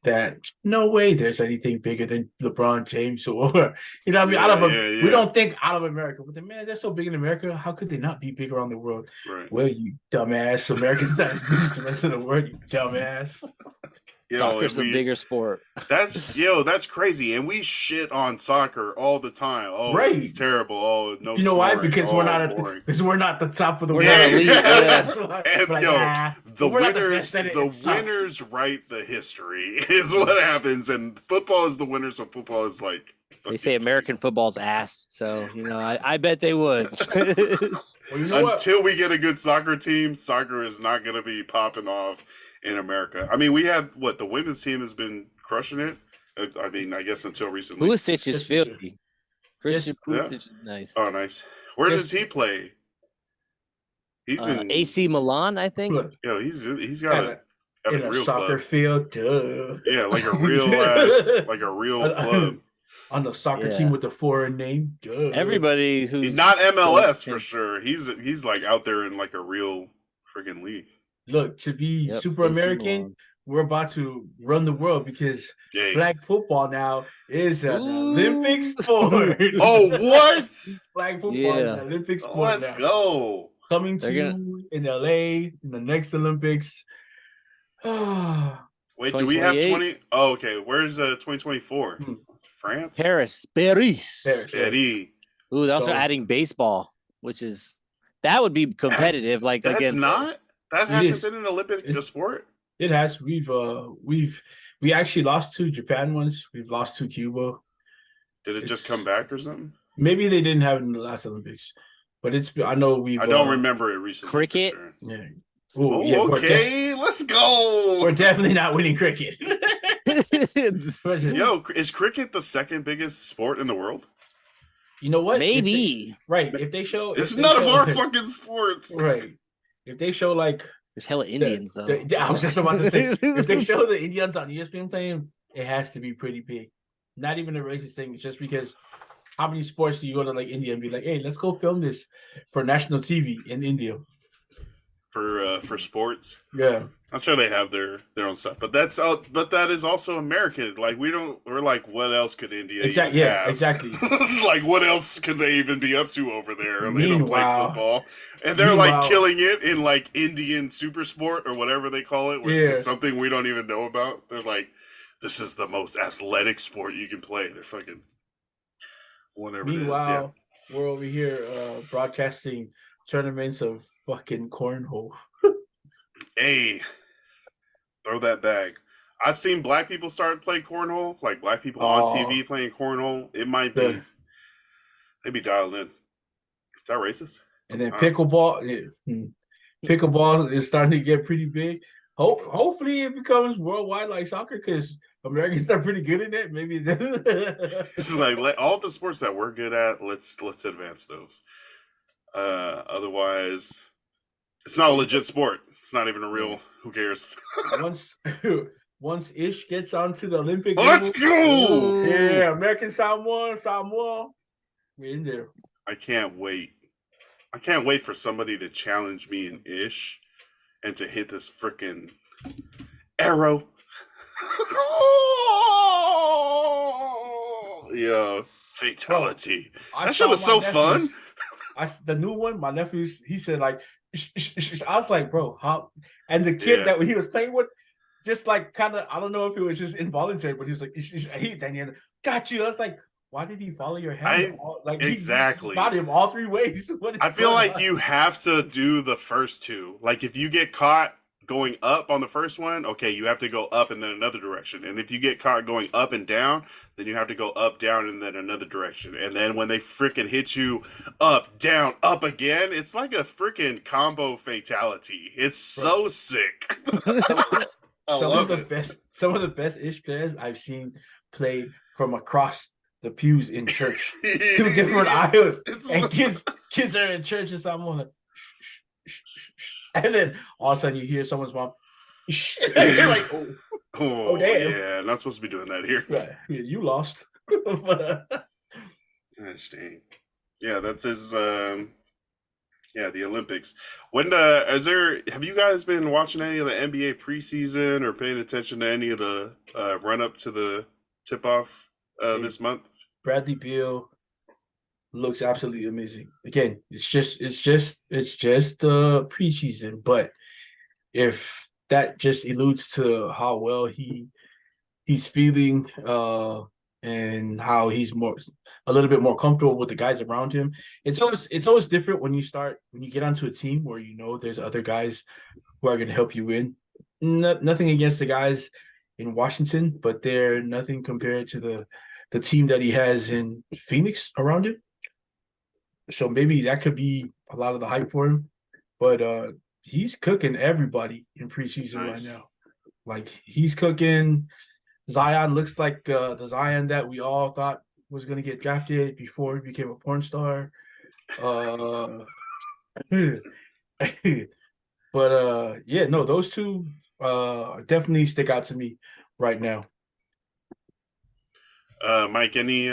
S2: that no way there's anything bigger than LeBron James or you know what I mean. We don't think out of America, but man, they're so big in America. How could they not be big around the world?
S1: Right.
S2: Well, you dumbass, Americans not as big as the rest of the world. You dumbass.
S3: Soccer's a bigger sport.
S1: That's crazy. And we shit on soccer all the time. Oh,
S2: right.
S1: It's terrible. Oh, no.
S2: You know why? Because we're not we're not the top of the world.
S1: The winners write the history is what happens. And football is the winner, so football is like
S3: they say American football's ass. So, I bet they would.
S1: Until we get a good soccer team, soccer is not gonna be popping off in America. I mean, we have the women's team has been crushing it. I mean, I guess until recently.
S3: Pulisic is filthy. Christian Pulisic is nice.
S1: Oh, nice. Where does he play? He's in
S3: AC Milan, I think.
S1: He's got a real
S2: soccer
S1: club.
S2: Field. Duh.
S1: Yeah, like a real club.
S2: On the soccer team with the foreign name. Duh.
S3: Everybody who's
S1: not MLS for sure. He's like out there in like a real freaking league.
S2: Look, to be super American, we're about to run the world because flag football now is an Olympic sport.
S1: Oh, what?
S2: Flag football is an Olympic sport.
S1: Let's go.
S2: Coming to you in LA in the next Olympics.
S1: Wait, do we have 20? Oh, okay. Where's 2024? France?
S3: Paris. Ooh, they're also adding baseball, that would be competitive.
S1: That hasn't been an Olympic sport.
S2: It has. We actually lost 2 Japan ones. We've lost 2 Cuba.
S1: Did it just come back or something?
S2: Maybe they didn't have it in the last Olympics, but I don't
S1: remember it recently.
S3: Cricket.
S1: Sure.
S2: Yeah.
S1: Okay, let's go.
S2: We're definitely not winning cricket.
S1: Is cricket the second biggest sport in the world?
S2: You know what?
S3: Maybe.
S2: If they show,
S1: it's none of our fucking sports.
S2: Right. If they show
S3: there's hella Indians though.
S2: I was just about to say, if they show the Indians on ESPN playing, it has to be pretty big. Not even a racist thing. It's just because how many sports do you go to like India and be like, hey, let's go film this for national TV in India?
S1: For sports.
S2: Yeah.
S1: I'm sure they have their own stuff, but that is also American. Like we're like, what else could India
S2: have? Exactly.
S1: Like what else could they even be up to over there? They don't play football, and they're like killing it in like Indian super sport or whatever they call it, which is something we don't even know about. They're like, this is the most athletic sport you can play. They're fucking whatever.
S2: Meanwhile, we're over here broadcasting tournaments of fucking cornhole.
S1: Hey, throw that bag. I've seen black people start playing cornhole, like black people on TV playing cornhole. It might be maybe dialed in. Is that racist?
S2: And then pickleball. Pickleball is starting to get pretty big. Hopefully it becomes worldwide like soccer because Americans are pretty good at it. Maybe
S1: it's like all the sports that we're good at. Let's advance those. Otherwise, it's not a legit sport. It's not even a real. Who cares?
S2: Once Ish gets onto the Olympic
S1: let's go!
S2: Yeah, American Samoa, we're in there.
S1: I can't wait. I can't wait for somebody to challenge me in Ish and to hit this freaking arrow. Yeah, fatality. That shit was so fun.
S2: the new one, my nephew's, he said like, I was like, bro, how? And the kid
S1: Yeah.
S2: that he was playing with, just like kind of, I don't know if it was just involuntary, but he was like, he Daniel, got you. I was like, why did he follow your hand?
S1: I
S2: Like he
S1: exactly.
S2: got him all three ways. What is
S1: I feel
S2: going
S1: like
S2: on?
S1: you have to do the first two. Like if you get caught going up on the first one, okay, you have to go up and then another direction. And if you get caught going up and down, then you have to go up, down, and then another direction. And then when they freaking hit you up, down, up again, it's like a freaking combo fatality. It's
S2: Bro,
S1: so sick.
S2: some
S1: I love it.
S2: some of the best ish players I've seen play from across the pews in church, two different aisles, and kids are in church, and someone like, and then all of a sudden you hear someone's mom, you're like, oh
S1: Oh
S2: damn,
S1: yeah, not supposed to be doing that here.
S2: right, you lost.
S1: Gosh dang. Yeah, that's his. Yeah, the Olympics. When have you guys been watching any of the NBA preseason or paying attention to any of the run up to the tip off
S2: Hey,
S1: this month?
S2: Bradley Beal looks absolutely amazing. Again, it's just the preseason, but if that just alludes to how well he's feeling and how he's more a little bit more comfortable with the guys around him. It's always different when you get onto a team where you know there's other guys who are going to help you win. Nothing against the guys in Washington, but they're nothing compared to the team that he has in Phoenix around him. So maybe that could be a lot of the hype for him. But he's cooking everybody in preseason right
S1: Nice.
S2: now. Like he's cooking. Zion looks like the Zion that we all thought was going to get drafted before he became a porn star. Uh, but yeah, no, those two definitely stick out to me right now.
S1: Mike, any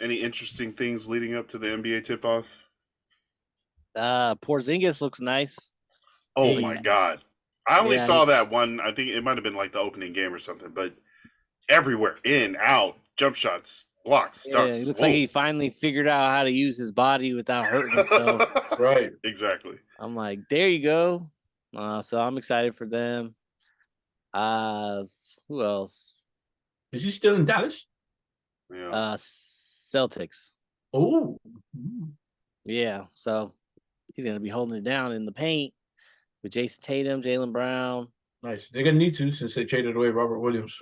S1: interesting things leading up to the NBA tip off?
S3: Porzingis looks nice.
S1: Oh
S2: Hey,
S1: my God. I only
S3: Yeah,
S1: saw that one. I think it might have been like the opening game or something, but everywhere, in, out, jump shots, blocks,
S3: yeah, he
S1: dunks.
S3: looks like
S1: Whoa.
S3: he finally figured out how to use his body without hurting himself.
S2: right.
S1: Exactly.
S3: I'm like, there you go. So I'm excited for them. Who else?
S2: Is he still in Dallas?
S1: Yeah.
S3: Celtics.
S2: Oh,
S3: Yeah, so he's gonna be holding it down in the paint with Jason Tatum, Jalen Brown.
S2: nice. They're gonna need to since they traded away Robert Williams.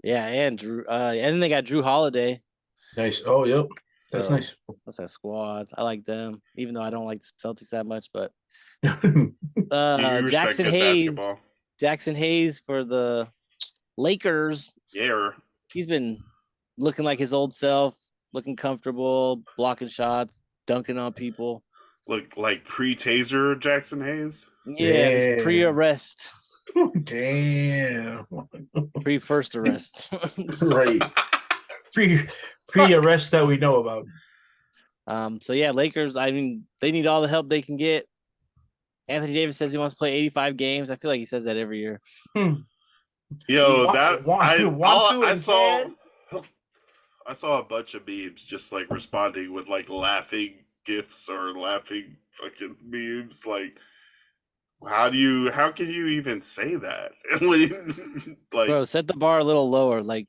S3: Yeah, and Drew. And then they got Drew Holiday.
S2: Nice. Oh, yep. That's
S3: So
S2: nice.
S3: that's that squad. I like them, even though I don't like the Celtics that much. But
S1: You respect
S3: Jackson
S1: good
S3: Hayes,
S1: basketball.
S3: Jackson Hayes for the Lakers.
S1: Yeah.
S3: He's been looking like his old self, looking comfortable, blocking shots, dunking on people.
S1: Look like pre-taser Jackson Hayes.
S3: Yeah, pre-arrest,
S2: Damn.
S3: pre-first arrest.
S2: Right. Pre-arrest that we know about.
S3: So yeah, Lakers. I mean, they need all the help they can get. Anthony Davis says he wants to play 85 games. I feel like he says that every year.
S1: Yo,
S3: He's-
S1: that
S2: Want to
S1: I
S2: and
S1: saw
S2: can?
S1: I saw a bunch of memes just like responding with like laughing gifs or laughing fucking memes. Like, how can you even say that? Like,
S3: Bro, set the bar a little lower. Like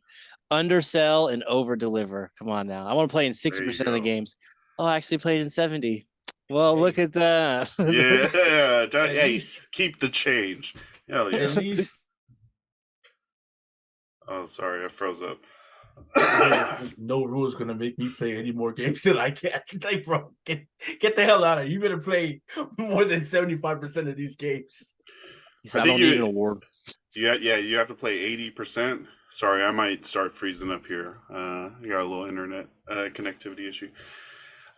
S3: undersell and over deliver. Come on now. I want to play in 60% of the
S1: go.
S3: games. Oh, I actually played in 70. Well,
S2: Hey.
S3: look at that.
S1: Yeah,
S2: At
S1: hey,
S2: least-
S1: keep the change. Hell yeah.
S2: At least
S1: Oh, sorry, I froze up.
S2: no rule is gonna make me play any more games than I can. Like, bro, get the hell out of here. You better play more than 75% of these games.
S3: He said,
S1: I
S3: I
S1: think
S3: don't need an award.
S1: Yeah, you have to play 80%. Sorry, I might start freezing up here. I got a little internet connectivity issue.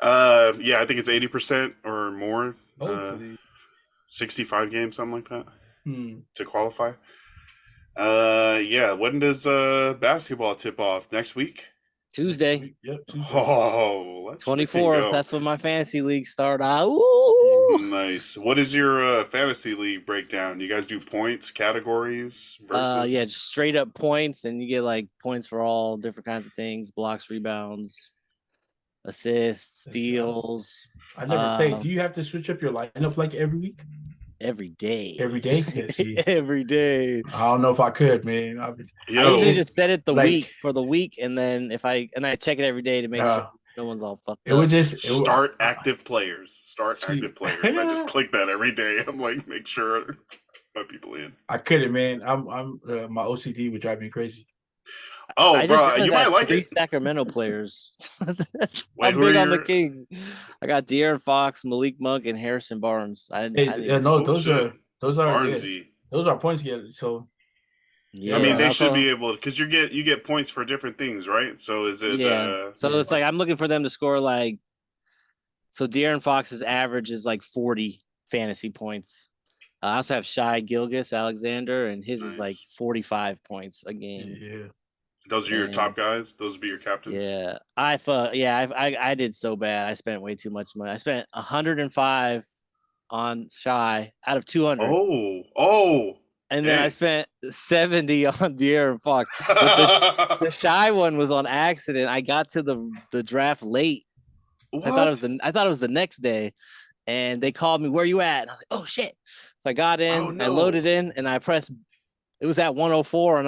S1: Yeah, I think it's 80% or more.
S2: Hopefully.
S1: 65 games, something like that,
S2: Hmm.
S1: to qualify. Yeah, when does basketball tip off? Next week?
S3: Tuesday,
S2: Yep, Tuesday.
S1: Oh, let's freaking
S3: 24th.
S1: go.
S3: That's when my fantasy league start out. Ooh.
S1: Nice. What is your fantasy league breakdown? You guys do points, categories, versus?
S3: Yeah, just straight up points, and you get like points for all different kinds of things, blocks, rebounds. assists, steals.
S2: I never played. Do you have to switch up your lineup like every week?
S3: Every day.
S2: Every day? Yeah, see.
S3: Every day.
S2: I don't know if I could, man.
S3: I
S1: Yo,
S3: usually just set it
S2: like,
S3: for the week, and then I check it every day to make sure no one's all fucked
S2: it
S3: up.
S2: would just
S1: start active players.
S2: See.
S1: Active players. I just click that every day. I'm like, make sure my people in.
S2: I couldn't, man. I'm my OCD would drive me crazy.
S1: Oh,
S3: I
S1: bro,
S3: just
S1: you
S3: realized I
S1: might
S3: have
S1: like
S3: 3
S1: it.
S3: Sacramento players.
S1: Wait,
S3: I'm
S1: who are
S3: big on the
S1: your-
S3: Kings. I got De'Aaron Fox, Malik Monk, and Harrison Barnes.
S2: No,
S1: Oh,
S2: those
S1: shit.
S2: are
S1: Barnesy.
S2: those are points getters. So
S3: Yeah,
S1: I mean, they
S3: also-
S1: should be able to, because you get points for different things, right? So is it?
S3: So it's like I'm looking for them to score like. So De'Aaron Fox's average is like 40 fantasy points. I also have Shai Gilgeous-Alexander, and his is like
S1: Nice.
S3: 45 points a game.
S2: yeah.
S1: Those are your top guys. Those would be your captains.
S3: Yeah, I did so bad. I spent way too much money. I spent 105 on Shai out of 200.
S1: Oh.
S3: And then I spent 70 on De'Aaron Fox. But the Shy one was on accident. I got to the draft late.
S1: What?
S3: I thought it was the next day, and they called me. Where you at? And I was like, oh shit! So I got in,
S1: Oh, no.
S3: I loaded in, and I pressed. It was at 104, and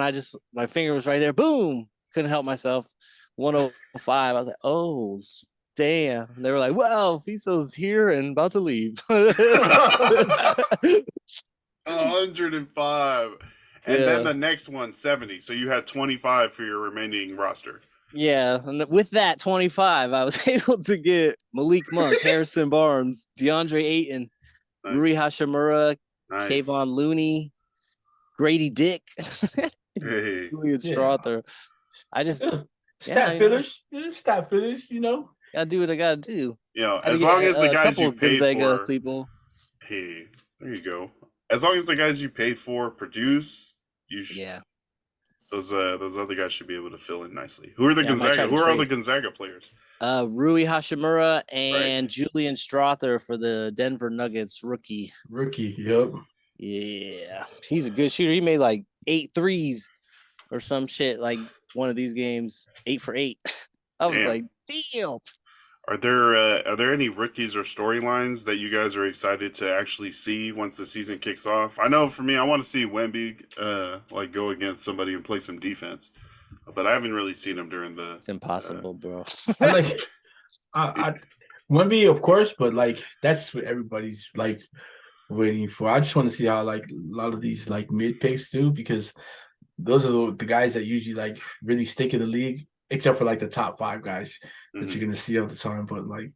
S3: my finger was right there. Boom! Couldn't help myself. 105. I was like, oh damn! And they were like, well, Fiso's here and about to leave.
S1: 105. And then the next one, 70. So you had 25 for your remaining roster.
S3: Yeah, and with that 25, I was able to get Malik Monk, Harrison Barnes, DeAndre Ayton, Rui Hashimura, Kayvon Looney, Grady Dick,
S1: Hey.
S3: Julian Strother. I just
S2: stat fillers, you know.
S3: Gotta do what I gotta do.
S1: As long as the guys you paid
S3: Gonzaga
S1: for,
S3: people.
S1: Hey, there you go. As long as the guys you paid for produce, you should.
S3: Yeah.
S1: Those other guys should be able to fill in nicely. Who are the
S3: Yeah, I might try
S1: Gonzaga?
S3: to
S1: Who are all the
S3: trade.
S1: Gonzaga players?
S3: Rui Hashimura and
S1: Right.
S3: Julian Strother for the Denver Nuggets rookie.
S2: Yep.
S3: Yeah, he's a good shooter. He made like 8 threes or some shit. Like one of these games, 8 for 8. I was
S1: Damn.
S3: like, damn.
S1: Are there any rookies or storylines that you guys are excited to actually see once the season kicks off? I know for me, I want to see Wemby like go against somebody and play some defense, but I haven't really seen him during the.
S3: It's impossible, bro.
S2: I Wemby, of course, but like that's what everybody's like waiting for. I just want to see how like a lot of these like mid picks do, because those are the guys that usually like really stick in the league, except for like the top 5 guys that you're gonna see all the time. But like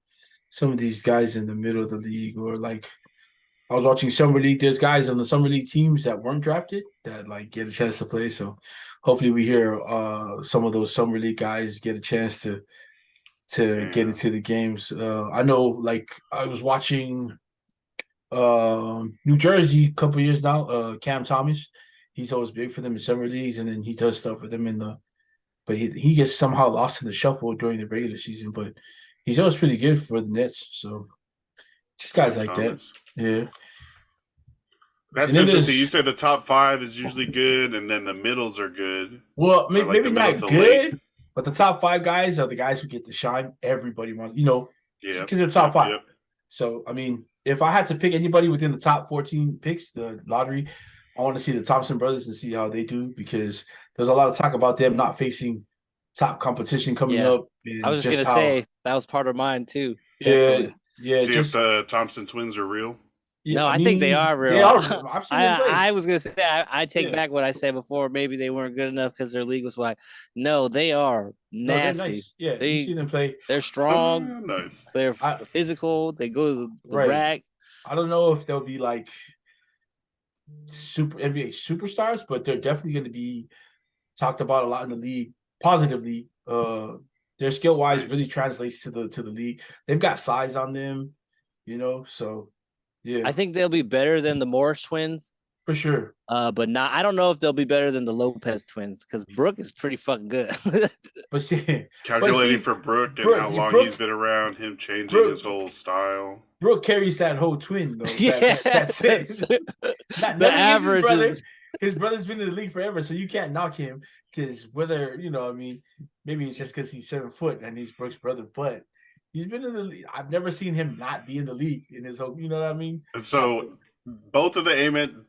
S2: some of these guys in the middle of the league, or like I was watching Summer League, there's guys on the Summer League teams that weren't drafted that like get a chance to play. So hopefully we hear some of those Summer League guys get a chance to get into the games. I know like I was watching New Jersey a couple years now, Cam Thomas. He's always big for them in summer leagues, and then he does stuff for them but he gets somehow lost in the shuffle during the regular season, but he's always pretty good for the Nets. So just guys like
S1: Thomas.
S2: that. Yeah.
S1: That's interesting. You said the top 5 is usually good, and then the middles are good.
S2: Well,
S1: like
S2: maybe not good, but the top 5 guys are the guys who get to shine. Everybody wants,
S1: yeah,
S2: to the top 5.
S1: Yep.
S2: So, I mean, if I had to pick anybody within the top 14 picks, the lottery, I want to see the Thompson brothers and see how they do, because there's a lot of talk about them not facing top competition coming up.
S3: I was just going to say that was part of mine too.
S2: Definitely. Yeah.
S1: See if the Thompson twins are real.
S3: No, I think they are real.
S2: They are real. I've seen them play.
S3: I was going to say, I take back what I said before. Maybe they weren't good enough because their league was wide. No, they are nasty.
S2: No, nice. Yeah, you see them play.
S3: They're strong.
S1: Nice.
S3: They're physical. They go to the rack.
S2: I don't know if they'll be like super NBA superstars, but they're definitely going to be talked about a lot in the league positively. Their skill wise really translates to the league. They've got size on them, so yeah.
S3: I think they'll be better than the Morris twins.
S2: For sure.
S3: But I don't know if they'll be better than the Lopez twins, because Brooke is pretty fucking good.
S2: But see,
S1: calculating for Brooke and how long he's been around, him changing his whole style.
S2: Brooke carries that whole twin, though. That's it.
S3: The average
S2: his brother's been in the league forever, so you can't knock him, because whether maybe it's just because he's 7 foot and he's Brooke's brother, but He's been in the league. I've never seen him not be in the league in his whole. You know what I mean?
S1: So both of the Amen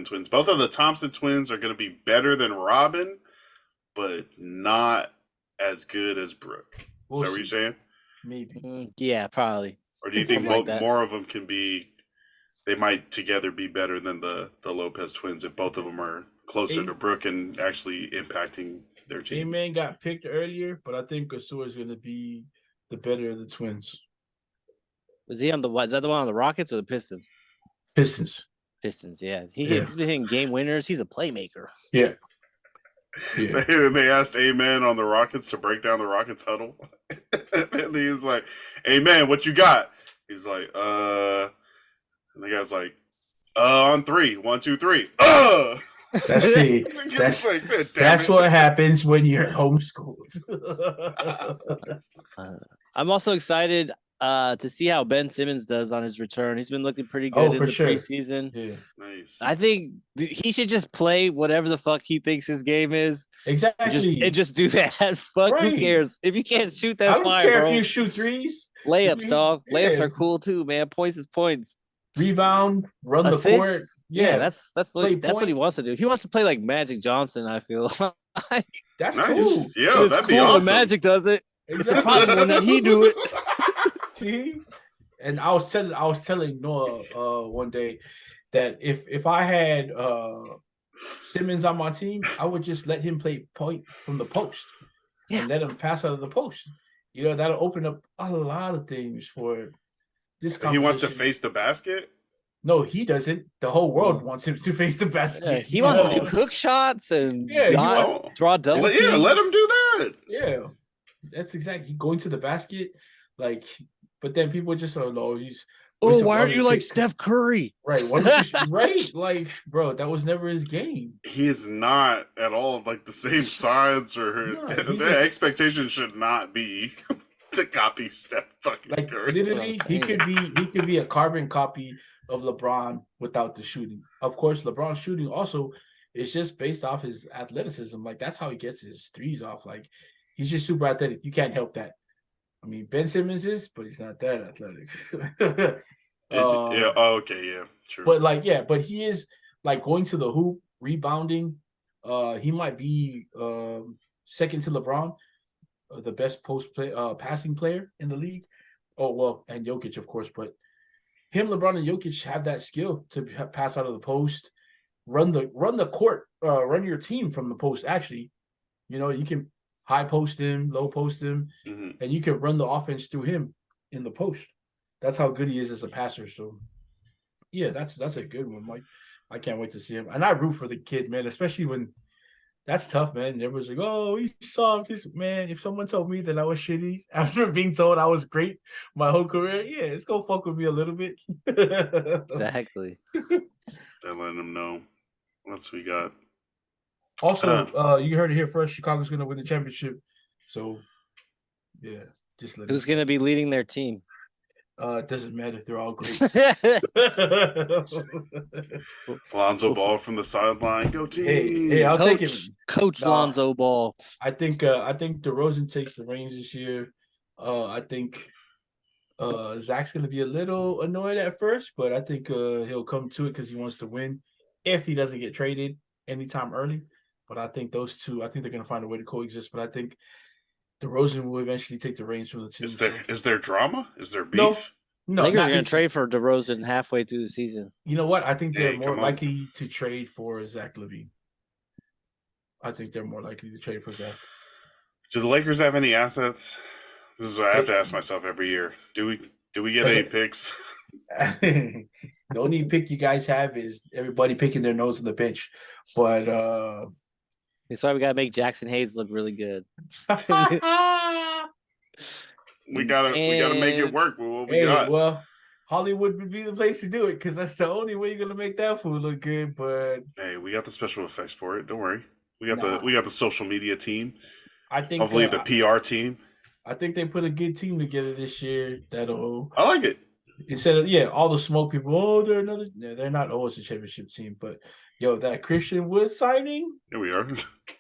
S1: twins, both of the Thompson twins are going to be better than Robin, but not as good as Brooke. Is that what you're saying?
S2: Maybe.
S3: Yeah, probably.
S1: Or do you think
S3: Something like
S1: more of them can be? They might together be better than the Lopez twins if both of them are closer to Brooke and actually impacting their team.
S2: Amen got picked earlier, but I think Gasol is going to be the better of the twins.
S3: Was he on the what? Is that the one on the Rockets or the Pistons?
S2: Pistons.
S3: Pistons, yeah. He's been hitting game winners. He's a playmaker.
S2: Yeah.
S1: They asked Amen on the Rockets to break down the Rockets huddle. And he was like, Amen, what you got? He's like, and the guy's like, on 3, 1, 2, 3.
S2: That's what happens when you're homeschooled.
S3: I'm also excited to see how Ben Simmons does on his return. He's been looking pretty good in the preseason.
S2: Yeah.
S1: Nice.
S3: I think he should just play whatever the fuck he thinks his game is.
S2: Exactly.
S3: And just do that. Fuck, who cares? If you can't shoot, that's fine,
S2: I don't care
S3: bro.
S2: if you shoot threes.
S3: Layups, dog. Layups are cool too, man. Points is points.
S2: Rebound, run
S3: Assist.
S2: the court.
S3: Yeah, that's what he wants to do. He wants to play like Magic Johnson, I feel.
S2: That's
S1: nice.
S2: Cool.
S1: Yeah,
S3: it's
S1: that'd
S3: cool
S1: be awesome.
S3: when Magic does it. It's a problem when he do it.
S2: See? And I was telling Noah one day that if I had Simmons on my team, I would just let him play point from the post and let him pass out of the post. You know, that'll open up a lot of things for this competition.
S1: He wants to face the basket?
S2: No, he doesn't. The whole world wants him to face the basket.
S3: Yeah, he wants to do hook shots and draw double teams.
S1: Yeah, let him do that.
S2: Yeah, that's exactly going to the basket. Like, but then people just don't know he's.
S3: Oh, why aren't you like Steph Curry?
S2: Right. Right. Like, bro, that was never his game.
S1: He is not at all like the same size or the expectation should not be to copy Steph fucking Curry.
S2: Literally, he could be a carbon copy of LeBron without the shooting. Of course, LeBron's shooting also is just based off his athleticism. Like, that's how he gets his threes off. Like, he's just super athletic. You can't help that. I mean, Ben Simmons is, but he's not that athletic.
S1: True.
S2: But he is like going to the hoop, rebounding. He might be second to LeBron, the best passing player in the league. Oh well, and Jokic, of course, but him, LeBron, and Jokic have that skill to pass out of the post, run the court, run your team from the post. Actually, you know, you can high post him, low post him, and you can run the offense through him in the post. That's how good he is as a passer. So, yeah, that's a good one, Mike. I can't wait to see him. And I root for the kid, man, especially when that's tough, man. And everyone's like, oh, he's soft. Man, if someone told me that I was shitty after being told I was great my whole career, yeah, it's going to fuck with me a little bit.
S3: Exactly.
S1: They're letting them know. What else we got?
S2: Also, you heard it here first. Chicago's going to win the championship. So, yeah, just let
S3: who's going to be leading their team?
S2: It doesn't matter. They're all great.
S1: Lonzo Ball from the sideline. Go team.
S2: Hey, I'll take it.
S3: Coach Lonzo Ball.
S2: I think DeRozan takes the reins this year. I think Zach's going to be a little annoyed at first, but I think he'll come to it because he wants to win if he doesn't get traded anytime early. But I think those two, I think they're going to find a way to coexist. But I think DeRozan will eventually take the reins from the team.
S1: Is there drama? Is there beef?
S2: No.
S3: Lakers are going to trade for DeRozan halfway through the season.
S2: You know what? I think they're more likely to trade for Zach LaVine. I think they're more likely to trade for Zach.
S1: Do the Lakers have any assets? This is what I have to ask myself every year. Do we get any picks?
S2: The only pick you guys have is everybody picking their nose on the bench. But
S3: that's why we gotta make Jackson Hayes look really good.
S1: we gotta make it work with what we got.
S2: Well, Hollywood would be the place to do it because that's the only way you're gonna make that food look good. But
S1: hey, we got the special effects for it. Don't worry. We got the social media team.
S2: I think
S1: hopefully the PR team.
S2: I think they put a good team together this year.
S1: I like it.
S2: Instead of all the smoke people, they're not always a championship team, but that Christian Wood signing.
S1: Here we are.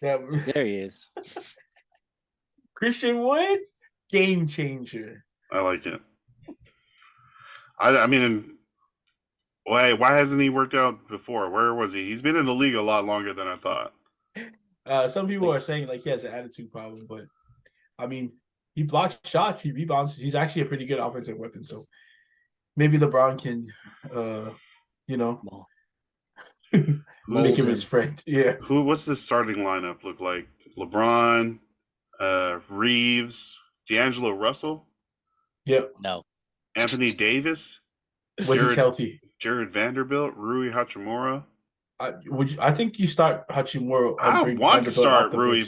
S3: There he is.
S2: Christian Wood, Game changer.
S1: I like it. I mean, why hasn't he worked out before? Where was he? He's been in the league a lot longer than I thought.
S2: Some people are saying like he has an attitude problem, but I mean, he blocks shots, he rebounds. He's actually a pretty good offensive weapon. So maybe LeBron can, you know, make him his friend. Yeah.
S1: What's the starting lineup look like? LeBron, Reeves, D'Angelo Russell.
S2: Yep.
S3: No.
S1: Anthony Davis.
S2: When he's healthy.
S1: Jared Vanderbilt, Rui Hachimura.
S2: I think you start Hachimura.
S1: I want to start Rui,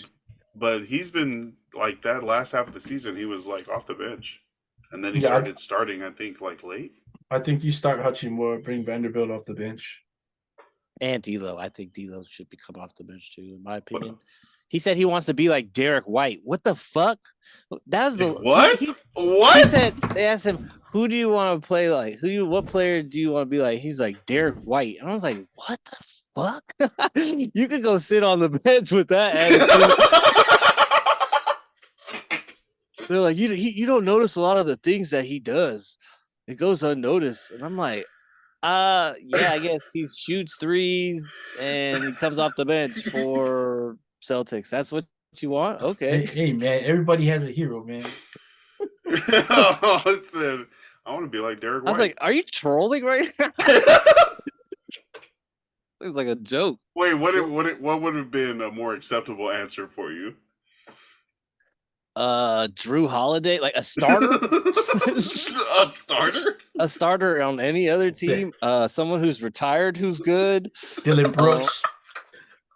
S1: but he's been like that last half of the season. He was like off the bench, and then he started starting. I think like late.
S2: I think you start Hachimura, bring Vanderbilt off the bench,
S3: and D'Lo. I think D'Lo should come off the bench too, in my opinion. He said he wants to be like Derrick White. What the fuck? That's the
S1: what? What?
S3: He said they asked him, "Who do you want to play like? What player do you want to be like?" He's like Derrick White, and I was like, "What the fuck? You could go sit on the bench with that attitude." They're like, you don't notice a lot of the things that he does. It goes unnoticed, and I'm like, yeah, I guess he shoots threes and he comes off the bench for Celtics. That's what you want? Okay.
S2: Hey man, everybody has a hero, man.
S1: I said, I want to be like Derrick White.
S3: I was like, are you trolling right now? It was like a joke.
S1: Wait, what would have been a more acceptable answer for you?
S3: Drew Holiday, like a starter.
S1: A starter?
S3: A starter on any other team. Someone who's retired, who's good.
S2: Dylan Brooks.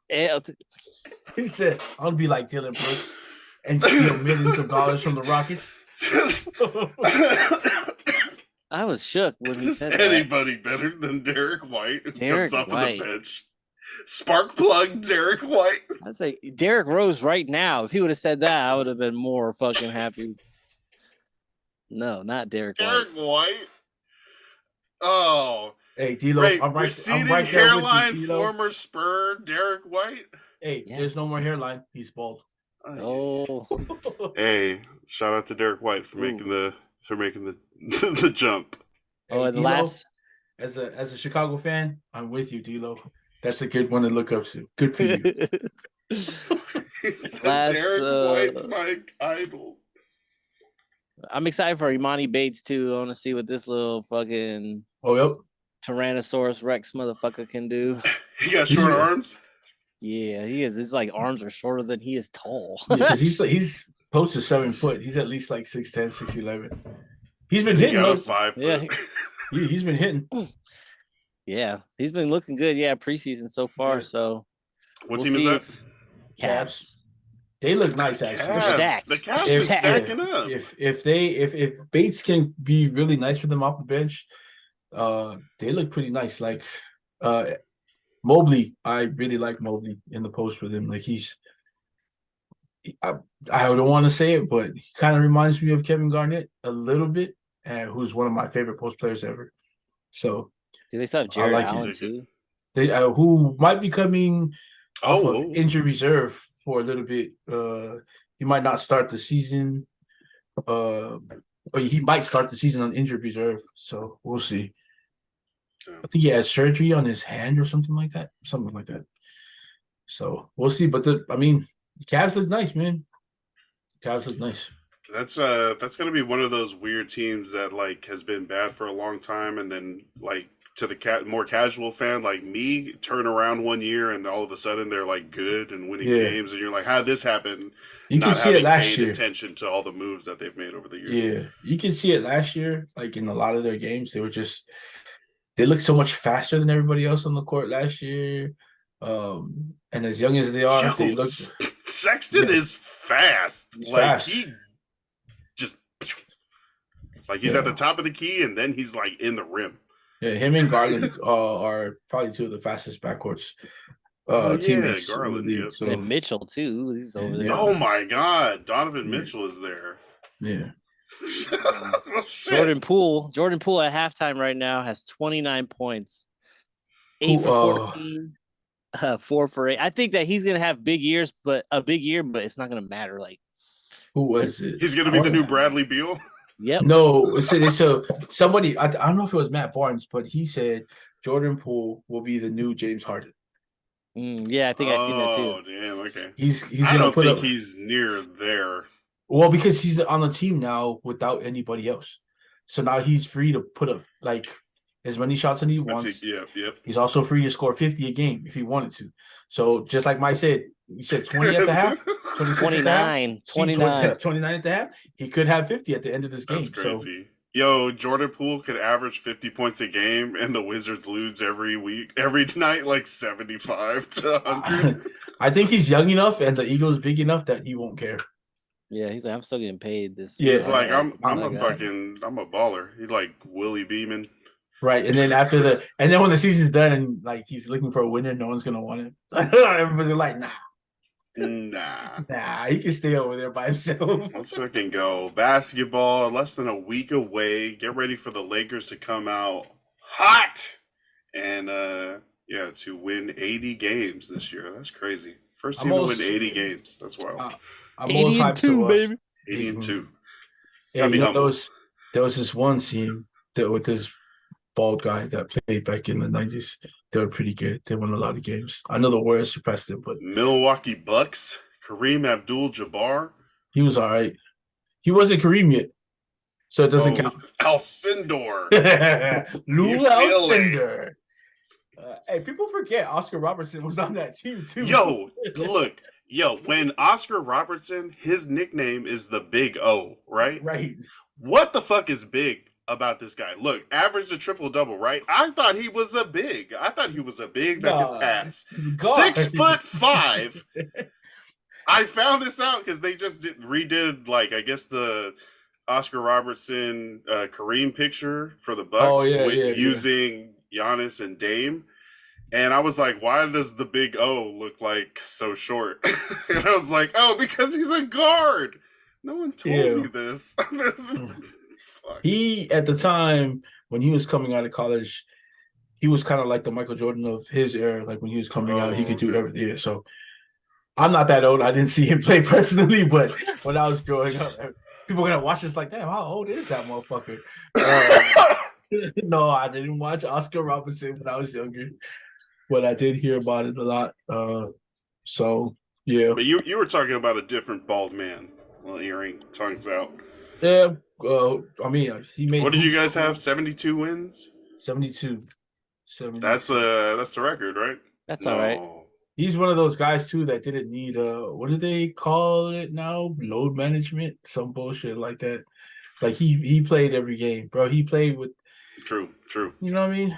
S3: And
S2: He said, "I'll be like Dylan Brooks and steal millions of dollars from the Rockets."
S3: I was shook when he said
S1: anybody better than Derrick White who
S3: Derrick
S1: comes off
S3: White.
S1: of the bench. Spark plug Derrick White.
S3: I'd say Derrick Rose right now. If he would have said that, I would have been more fucking happy. No, not Derrick White.
S1: Derrick White. Oh.
S2: Hey, D'Lo, I'm right
S1: receding
S2: there
S1: hairline,
S2: with you, D'Lo.
S1: former Spur Derrick White.
S2: Hey, there's no more hairline. He's bald.
S3: Oh.
S1: Hey, shout out to Derrick White for making the the jump.
S2: Hey,
S3: And
S2: D'Lo,
S3: last,
S2: as a Chicago fan, I'm with you, D'Lo. That's a good one to look up to. Good for you.
S1: He said Derrick White's my idol.
S3: I'm excited for Imani Bates too. I want to see what this little fucking
S2: yep.
S3: Tyrannosaurus Rex motherfucker can do.
S1: He got short arms.
S3: Yeah, he is. His like arms are shorter than he is tall.
S2: Yeah, he's close to 7 foot. He's at least like 6'10", 6'11". He's been hitting those.
S1: 5 foot.
S3: Yeah,
S2: he's been hitting.
S3: Yeah, he's been looking good. Yeah, preseason so far.
S2: Yeah.
S3: So,
S1: what team is that?
S3: Cavs.
S2: They look nice, actually.
S3: They're stacked.
S1: The Cavs been stacking up.
S2: If Bates can be really nice for them off the bench, they look pretty nice. Like Mobley, I really like Mobley in the post with him. Like I don't want to say it, but he kind of reminds me of Kevin Garnett a little bit, and who's one of my favorite post players ever. So,
S3: do they still have Jared Allen too?
S2: They who might be coming off of injury reserve for a little bit. He might not start the season, or he might start the season on injured reserve. So we'll see. I think he has surgery on his hand or something like that. So we'll see. But the Cavs look nice, man. Cavs look nice.
S1: That's gonna be one of those weird teams that like has been bad for a long time, and then like to the more casual fan like me, turn around one year and all of a sudden they're like good and winning games, and you're like, how did this happen?
S2: You can see it last year.
S1: Attention to all the moves that they've made over the years.
S2: Yeah, you can see it last year. Like in a lot of their games, they looked so much faster than everybody else on the court last year. And as young as they are, they look.
S1: Sexton is fast. He just like he's at the top of the key, and then he's like in the rim.
S2: Yeah, him and Garland are probably two of the fastest backcourts. Teammates.
S1: Garland,
S3: so. And Mitchell too. He's over there.
S1: Oh my God, Donovan Mitchell is there.
S2: Yeah.
S3: Jordan Poole at halftime right now has 29 points, 8 for 14, 4 for 8. I think that he's gonna have a big year, but it's not gonna matter. Like
S2: Who was it?
S1: He's gonna be the new Bradley Beal.
S3: Yep.
S2: No, so somebody. I don't know if it was Matt Barnes, but he said Jordan Poole will be the new James Harden.
S3: Yeah, I think I've seen that too.
S1: Oh, damn. Okay.
S2: He's
S1: I
S2: gonna
S1: don't
S2: put
S1: think
S2: up.
S1: he's near there.
S2: Well, because he's on the team now without anybody else, so now he's free to put up like as many shots as he wants.
S1: Yep.
S2: He's also free to score 50 a game if he wanted to. So just like Mike said, you said 20 at the half,
S3: 29, 29.
S2: 29 at the half. He could have 50 at the end of this game.
S1: That's crazy. Yo, Jordan Poole could average 50 points a game, and the Wizards lose every night, like 75 to 100.
S2: I think he's young enough, and the Eagles big enough that he won't care.
S3: Yeah, he's like, I'm still getting paid this.
S2: Yeah.
S1: He's like, I'm
S3: Oh
S1: a
S3: my God.
S1: fucking, I'm a baller. He's like Willie Beeman.
S2: Right, and then and then when the season's done and like he's looking for a winner, no one's gonna want him. Everybody's like, nah, he can stay over there by himself.
S1: Let's fucking go. Basketball, less than a week away. Get ready for the Lakers to come out hot and to win 80 games this year. That's crazy. First team to win 80 games. That's wild.
S2: I'm
S3: 80 and 2, baby.
S1: 80 and 2.
S2: Yeah, there was this one team that with this bald guy that played back in the 90s. They were pretty good. They won a lot of games. I know the Warriors surpassed them, but
S1: Milwaukee Bucks, Kareem Abdul-Jabbar.
S2: He was all right. He wasn't Kareem yet, so it doesn't count.
S1: Alcindor.
S2: Lou Alcindor. Hey, people forget Oscar Robertson was on that team too.
S1: Yo, when Oscar Robertson, his nickname is the Big O, right?
S2: Right.
S1: What the fuck is big about this guy? Look, averaged a triple-double, right? I thought he was a big. that could pass.
S2: God.
S1: 6'5". I found this out because they just redid, like, I guess the Oscar Robertson Kareem picture for the Bucks using Giannis and Dame. And I was like, why does the Big O look like so short? And I was like, oh, because he's a guard. No one told me this.
S2: He, at the time, when he was coming out of college, he was kind of like the Michael Jordan of his era. Like, when he was coming out, he could do everything. Yeah, so, I'm not that old. I didn't see him play personally, but when I was growing up, people were going to watch this like, damn, how old is that motherfucker? No, I didn't watch Oscar Robertson when I was younger, but I did hear about it a lot. So, yeah.
S1: But you were talking about a different bald man. Well, earring, tongues out.
S2: Yeah. I mean, he made.
S1: What did you guys have? 72 wins.
S2: 72.
S1: That's the record, right?
S3: That's all right.
S2: He's one of those guys too that didn't need what do they call it now? Load management, some bullshit like that. Like he played every game, bro. He played with.
S1: True.
S2: You know what I mean?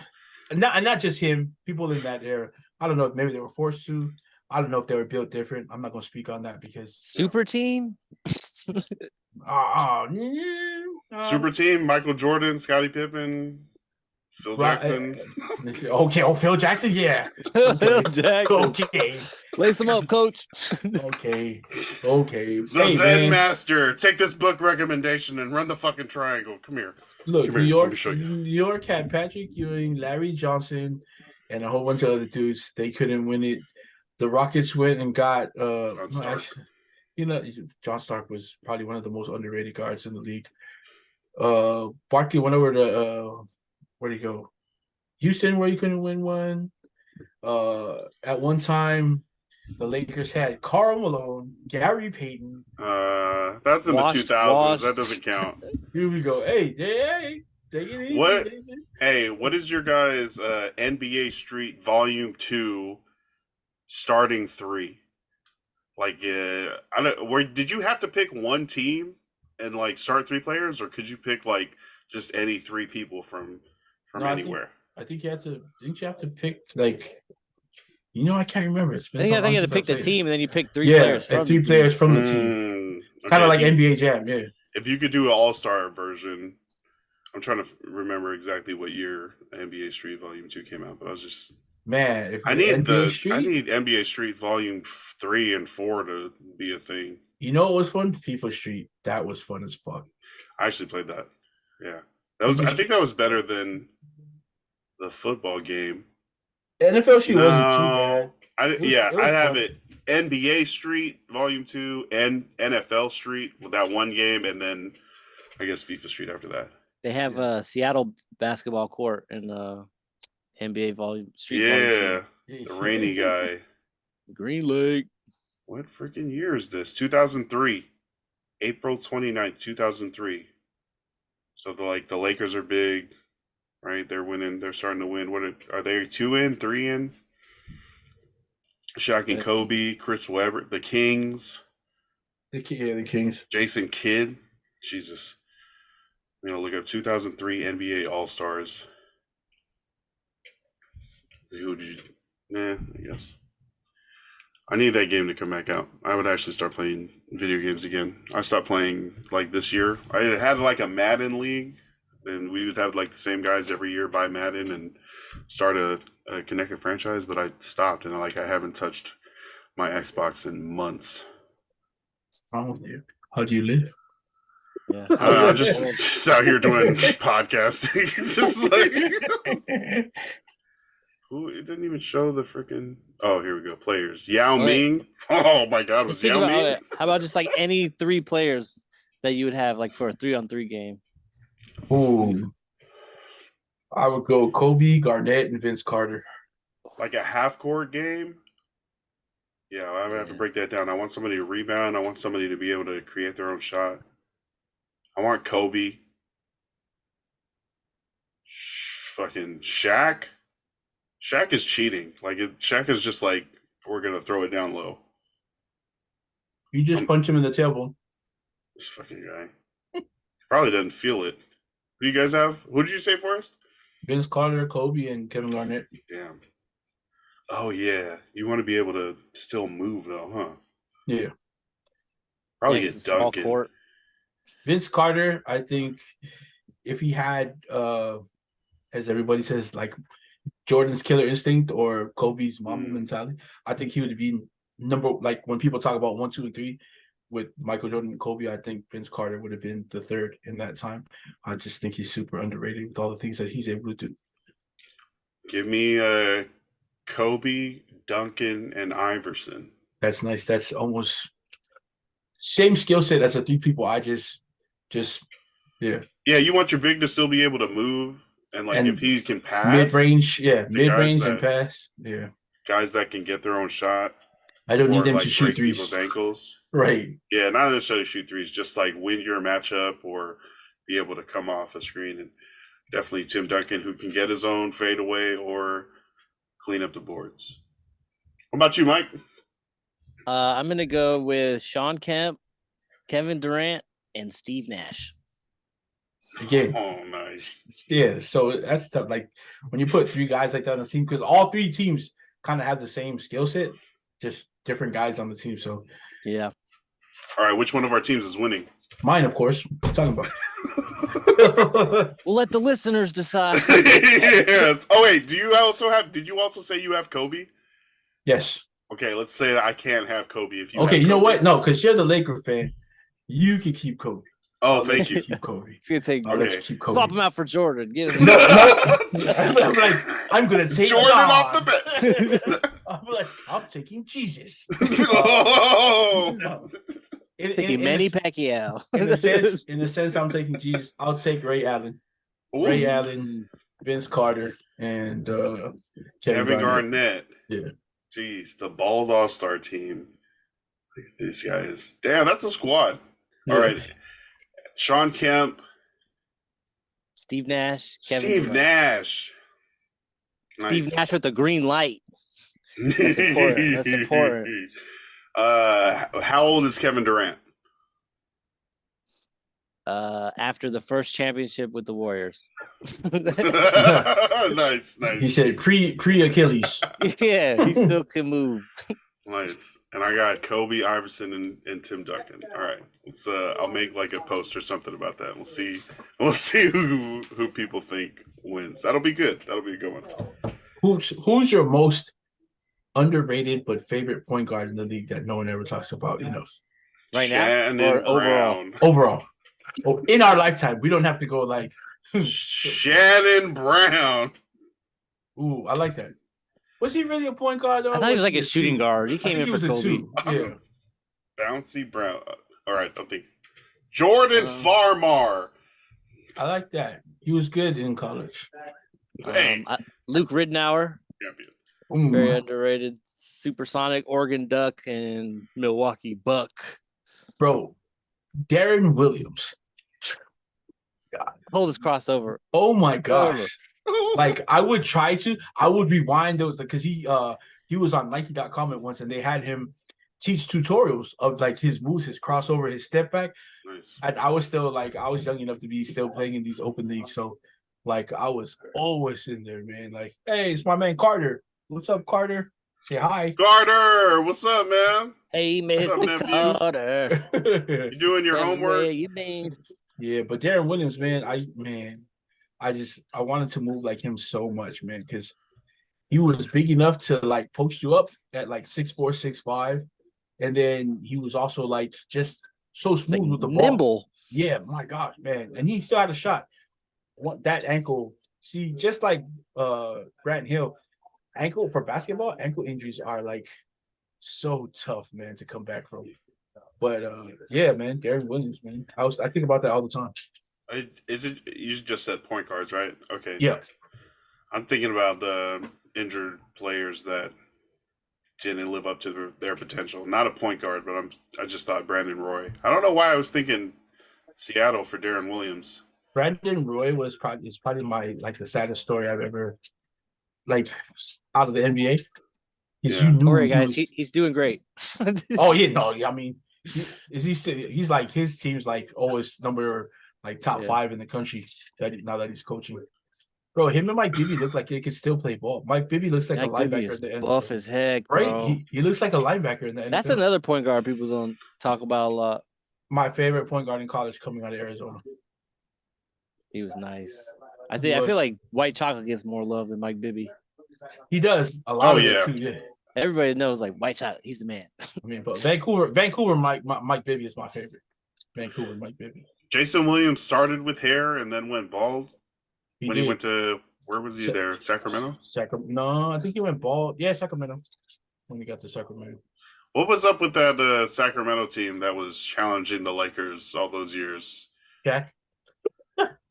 S2: And not just him. People in that era. I don't know if maybe they were forced to. I don't know if they were built different. I'm not gonna speak on that because
S3: super team.
S1: Super team, Michael Jordan, Scottie Pippen, Phil Jackson.
S2: Okay, Phil Jackson, yeah.
S3: Phil Jackson.
S2: Okay.
S3: Lace him up, coach.
S2: Okay.
S1: The Zen Master. Take this book recommendation and run the fucking triangle. Come here.
S2: Look, New York had Patrick Ewing, Larry Johnson, and a whole bunch of other dudes. They couldn't win it. The Rockets went and got
S1: John Stark.
S2: John Stark was probably one of the most underrated guards in the league. Barkley went over to where'd he go? Houston, where he couldn't win one. At one time, the Lakers had Karl Malone, Gary Payton.
S1: That's in the 2000s. That doesn't count.
S2: Here we go. Hey, take it easy.
S1: What is your guys' NBA Street Volume 2 starting 3? Like, did you have to pick one team and like start 3 players, or could you pick like just any 3 people from anywhere?
S2: I think you had to. Didn't you have to pick like? I can't remember.
S3: I think you had to pick the team, and then you pick 3 players.
S2: Yeah, 3 players from the team. Kind of like NBA Jam, yeah.
S1: If you could do an all-star version, I'm trying to remember exactly what year NBA Street Volume 2 came out, but I was just.
S2: Man,
S1: I need NBA Street Volume 3 and 4 to be a thing.
S2: You know what was fun? FIFA Street. That was fun as fuck.
S1: I actually played that. Yeah. I think that was better than the football game.
S2: NFL Street wasn't too bad.
S1: I have it NBA Street Volume 2 and NFL Street with that one game, and then I guess FIFA Street after that.
S3: They have a Seattle basketball court in NBA Volume Volume 2.
S1: The rainy guy.
S3: Green Lake.
S1: What freaking year is this? 2003. April 29th, 2003. So the Lakers are big, right? They're winning. They're starting to win. What are they? 2 in, 3 in? Shaq and Kobe, Chris Webber, the Kings.
S2: The Kings.
S1: Jason Kidd. Jesus. Look up 2003 NBA All-Stars. Who did you? Nah, I guess. I need that game to come back out. I would actually start playing video games again. I stopped playing this year. I had a Madden league, and we would have the same guys every year buy Madden and start a connected franchise. But I stopped, and I haven't touched my Xbox in months.
S2: Wrong with you? How do you live?
S3: Yeah,
S1: I'm just out here doing podcasting. Just Who? It didn't even show the freaking. Oh, here we go. Players. Yao Ming. Oh my God, was Yao Ming?
S3: How about just any 3 players that you would have for a 3-on-3 game?
S2: Ooh, I would go Kobe, Garnett, and Vince Carter.
S1: Like a half-court game. Yeah, I would have to break that down. I want somebody to rebound. I want somebody to be able to create their own shot. I want Kobe. Fucking Shaq. Shaq is cheating. Shaq is just we're going to throw it down low.
S2: You just punch him in the tailbone.
S1: This fucking guy. Probably doesn't feel it. Who do you guys have? Who did you say first?
S2: Vince Carter, Kobe, and Kevin Garnett.
S1: Damn. Oh, yeah. You want to be able to still move, though, huh?
S2: Yeah.
S1: Probably get Duncan.
S3: Court.
S2: Vince Carter, I think if he had, as everybody says, Jordan's killer instinct or Kobe's Mamba mentality, I think he would be number, when people talk about 1, 2, and 3 with Michael Jordan and Kobe, I think Vince Carter would have been the third in that time. I just think he's super underrated with all the things that he's able to do.
S1: Give me Kobe, Duncan, and Iverson.
S2: That's nice. That's almost same skill set as the 3 people. I just yeah.
S1: Yeah, you want your big to still be able to move. And if he can pass,
S2: mid-range and pass,
S1: guys that can get their own shot.
S2: I don't need them to shoot threes.
S1: People's ankles,
S2: right?
S1: Yeah, not necessarily shoot threes, just win your matchup or be able to come off a screen. And definitely Tim Duncan, who can get his own fadeaway or clean up the boards. What about you, Mike?
S3: I'm gonna go with Sean Kemp, Kevin Durant, and Steve Nash.
S2: Again,
S1: oh, nice.
S2: Yeah, so that's tough. When you put 3 guys like that on the team, because all 3 teams kind of have the same skill set, just different guys on the team. So,
S3: yeah.
S1: All right, which one of our teams is winning?
S2: Mine, of course. What are you talking
S3: about? We'll let the listeners decide.
S1: Yes. Oh wait, did you also say you have Kobe?
S2: Yes.
S1: Okay, let's say that I can't have Kobe if you.
S2: Okay, you know what? No, because you're the Laker fan. You can keep Kobe.
S1: Oh, thank you.
S2: Keep Kobe.
S3: It's gonna take.
S2: I'll let you keep Kobe.
S3: Swap him out for Jordan. Get him.
S2: I'm gonna take
S1: Jordan off the bench.
S2: I'm taking Jesus.
S3: No. Taking Manny Pacquiao.
S2: In the sense, I'm taking Jesus. I'll take Ray Allen. Ooh. Ray Allen, Vince Carter, and
S1: Kevin Garnett.
S2: Yeah.
S1: Jeez, the bald all-star team. These guys. Damn, that's a squad. Yeah. All right. Sean Kemp.
S3: Steve Nash.
S1: Steve Nash.
S3: Nice. Steve Nash with the green light. That's important. That's important.
S1: How old is Kevin Durant?
S3: After the first championship with the Warriors.
S1: Nice.
S2: He said pre Achilles.
S3: Yeah, he still can move.
S1: Nice. And I got Kobe, Iverson, and Tim Duncan. All right. Let's I'll make a post or something about that. We'll see who people think wins. That'll be good. That'll be a good one.
S2: Who's your most underrated but favorite point guard in the league that no one ever talks about enough?
S3: Right now or overall?
S2: Overall. Oh, in our lifetime. We don't have to go
S1: Shannon Brown.
S2: Ooh, I like that. Was he really a point guard though?
S3: I
S2: or
S3: thought he was like
S2: he
S3: a shooting
S2: two?
S3: guard. He
S2: I
S3: came
S2: think
S3: in
S2: he
S3: for
S2: was a
S3: Kobe.
S2: two. Yeah.
S1: Bouncy Brown. All right, I'm thinking. Jordan Farmar.
S2: I like that. He was good in college.
S1: Hey,
S3: Luke Ridnour,
S1: champion.
S3: very underrated. Supersonic, Oregon Duck, and Milwaukee Buck.
S2: Bro, Darren Williams.
S3: Coldest crossover.
S2: Oh my gosh. Like I would rewind those because he was on Nike.com at once and they had him teach tutorials of like his moves, his crossover, his step back.
S1: Nice.
S2: And I was still like I was young enough to be still playing in these open leagues. So like I was always in there, man. Like, hey, it's my man Carter. What's up, Carter? Say hi.
S1: Carter, what's up, man?
S3: Hey, Mr. Carter.
S1: You doing your homework?
S3: Where you been?
S2: Yeah, but Darren Williams, man, I wanted to move like him so much, man, because he was big enough to like post you up at like 6'4", 6'5", and then he was also like just so smooth
S3: like
S2: with the
S3: nimble.
S2: ball. Yeah, my gosh, man, and he still had a shot. That ankle, see, just like Grant Hill, ankle injuries are like so tough, man, to come back from. But yeah, man, Darren Williams, man, I think about that all the time.
S1: Is it you just said point guards, right? Okay.
S2: Yeah.
S1: I'm thinking about the injured players that didn't live up to their potential. Not a point guard, but I just thought Brandon Roy. I don't know why I was thinking Seattle for Darren Williams.
S2: Brandon Roy is probably my like the saddest story I've ever like out of the NBA.
S3: Don't worry, guys. He's doing great.
S2: Oh yeah, no, I mean, he's like his team's like always number like top 5 in the country. Now that he's coaching, bro, him and Mike Bibby look like they could still play ball. Mike Bibby looks like a linebacker at the end.
S3: Buff as heck, bro.
S2: Right? He looks like a linebacker in the NFL.
S3: That's another point guard people don't talk about a lot.
S2: My favorite point guard in college coming out of Arizona.
S3: He was nice. I feel like White Chocolate gets more love than Mike Bibby.
S2: He does a lot of it too. Yeah.
S3: Everybody knows like White Chocolate. He's the man.
S2: I mean, but Vancouver, Mike Bibby is my favorite. Vancouver, Mike Bibby.
S1: Jason Williams started with hair and then went bald. He went to where was he there? Sacramento?
S2: No, I think he went bald. Yeah, Sacramento. When he got to Sacramento.
S1: What was up with that Sacramento team that was challenging the Lakers all those years?
S2: Shaq.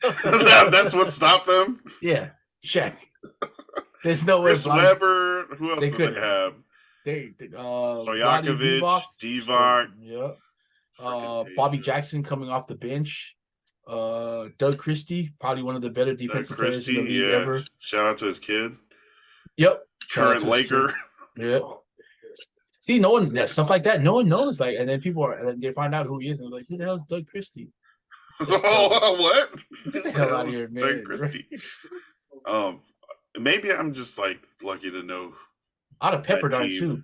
S1: That's what stopped them?
S2: Yeah, Shaq. There's no way.
S1: Chris Webber. Who else did they have?
S2: Stojakovic,
S1: Divac.
S2: Yeah. Bobby Jackson coming off the bench. Doug Christie, probably one of the better defensive players in the league ever.
S1: Shout out to his kid.
S2: Yep.
S1: Current Laker.
S2: Yeah. See, no one stuff like that. No one knows. Like, and then they find out who he is, and they're like, "Who the hell is Doug Christie?"
S1: What?
S2: Get the hell out of here, man.
S1: Doug Christie. Maybe I'm just like lucky to know.
S2: Out of Pepperdine too.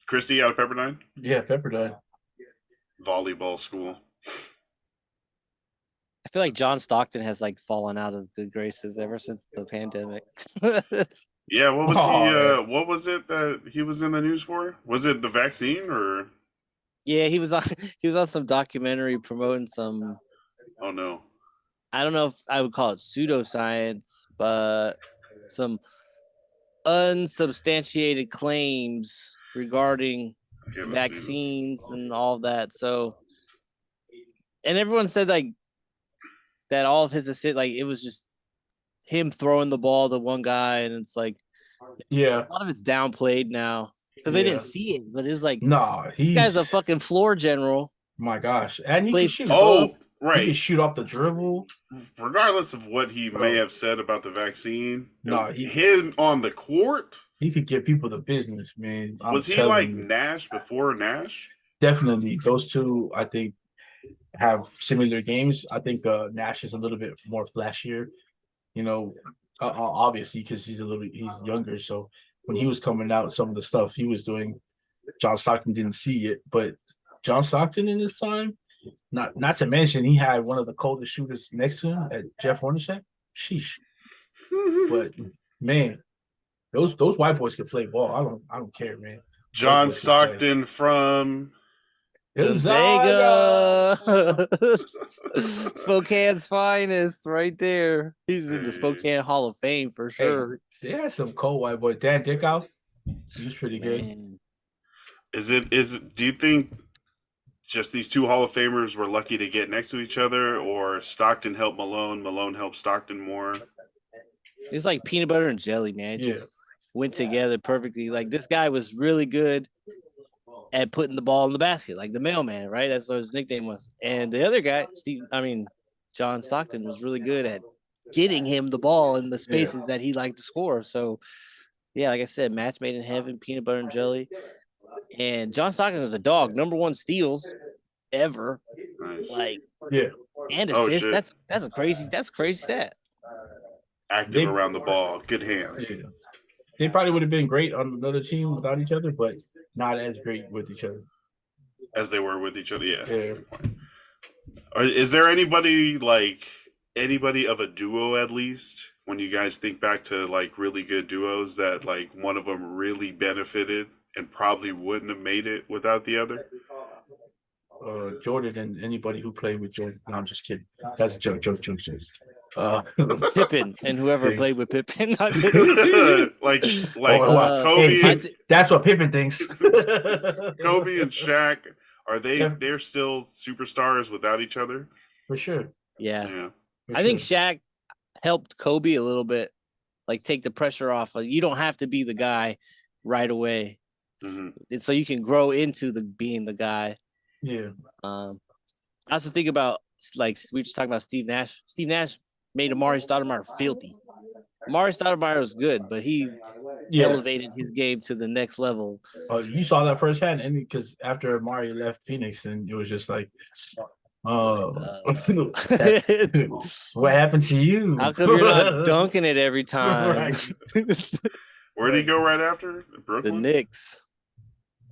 S1: Christie out of Pepperdine?
S2: Yeah, Pepperdine.
S1: Volleyball school.
S3: I feel like John Stockton has like fallen out of good graces ever since the pandemic.
S1: Yeah, what was what was it that he was in the news for? Was it the vaccine or?
S3: Yeah, he was on some documentary promoting some.
S1: Oh no.
S3: I don't know if I would call it pseudoscience, but some unsubstantiated claims regarding vaccines and all of that. So, and everyone said like that all of his assist, like it was just him throwing the ball to one guy, and it's like,
S2: yeah,
S3: a lot of it's downplayed now because they didn't see it, but it was like,
S2: nah,
S3: this guy's a fucking floor general.
S2: My gosh, and he can shoot.
S1: Right.
S2: He can shoot off the dribble.
S1: Regardless of what he may have said about the vaccine, him on the court,
S2: he could give people the business, man.
S1: Was he like Nash before Nash?
S2: Definitely. Those two, I think, have similar games. I think Nash is a little bit more flashier, you know, obviously because he's younger. So when he was coming out, some of the stuff he was doing, John Stockton didn't see it. But John Stockton in his time, not to mention he had one of the coldest shooters next to him at Jeff Hornacek. Sheesh. But man, those white boys can play ball. I don't care, man.
S1: John Stockton from
S3: Gonzaga. Spokane's finest right there. He's in the Spokane Hall of Fame for sure.
S2: They had some cold white boy. Dan Dickow, he was pretty good.
S3: Man.
S1: Do you think just these two Hall of Famers were lucky to get next to each other, or Stockton helped Malone, Malone helped Stockton more?
S3: It's like peanut butter and jelly, man. It
S2: Yeah.
S3: just went together perfectly. Like this guy was really good at putting the ball in the basket, like the mailman, right? That's what his nickname was. And the other guy, John Stockton, was really good at getting him the ball in the spaces that he liked to score. So, yeah, like I said, match made in heaven, peanut butter and jelly. And John Stockton is a dog, number 1 steals ever.
S1: Nice.
S3: Like,
S2: Yeah.
S3: and
S1: Oh,
S3: assists.
S1: shit.
S3: That's a crazy stat.
S1: Active around the ball, good hands.
S2: Yeah. They probably would have been great on another team without each other, but not as great with each other.
S1: As they were with each other, yeah.
S2: Yeah.
S1: Is there anybody of a duo at least, when you guys think back to like really good duos that like one of them really benefited and probably wouldn't have made it without the other?
S2: Jordan and anybody who played with Jordan. No, I'm just kidding. That's a joke.
S3: Pippen and whoever
S2: Thanks.
S3: played with Pippen.
S1: like
S2: Kobe.
S1: Kobe.
S2: That's what Pippen thinks.
S1: Kobe and Shaq, they're still superstars without each other?
S2: For sure.
S3: Yeah.
S2: For
S3: I think
S2: sure.
S3: Shaq helped Kobe a little bit, like take the pressure off. You don't have to be the guy right away.
S1: Mm-hmm.
S3: And so you can grow into being the guy.
S2: Yeah.
S3: I also think about, like, we were just talking about Steve Nash. Steve Nash made Amari Stoudemire filthy. Amari Stoudemire was good, but he elevated his game to the next level.
S2: You saw that firsthand, and because after Amari left Phoenix, and it was just like, what happened to you?
S3: How come you're not dunking it every time?
S2: Right.
S1: Where did he go right after?
S3: The
S1: Brooklyn?
S3: Knicks.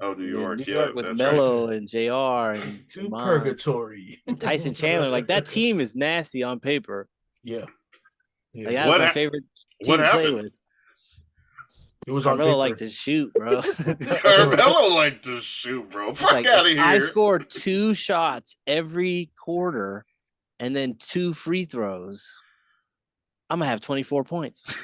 S1: Oh, New York.
S3: New York with
S1: that's
S3: Melo and JR and
S2: To purgatory.
S3: and Tyson Chandler. Like, that team is nasty on paper.
S2: Yeah.
S3: Like, that was my favorite team to play with.
S2: It was on
S3: Carmelo
S2: paper.
S3: liked to shoot, bro.
S1: Carmelo liked to shoot, bro. Fuck
S3: Like,
S1: out of here.
S3: I score 2 shots every quarter and then 2 free throws, I'm gonna have 24 points.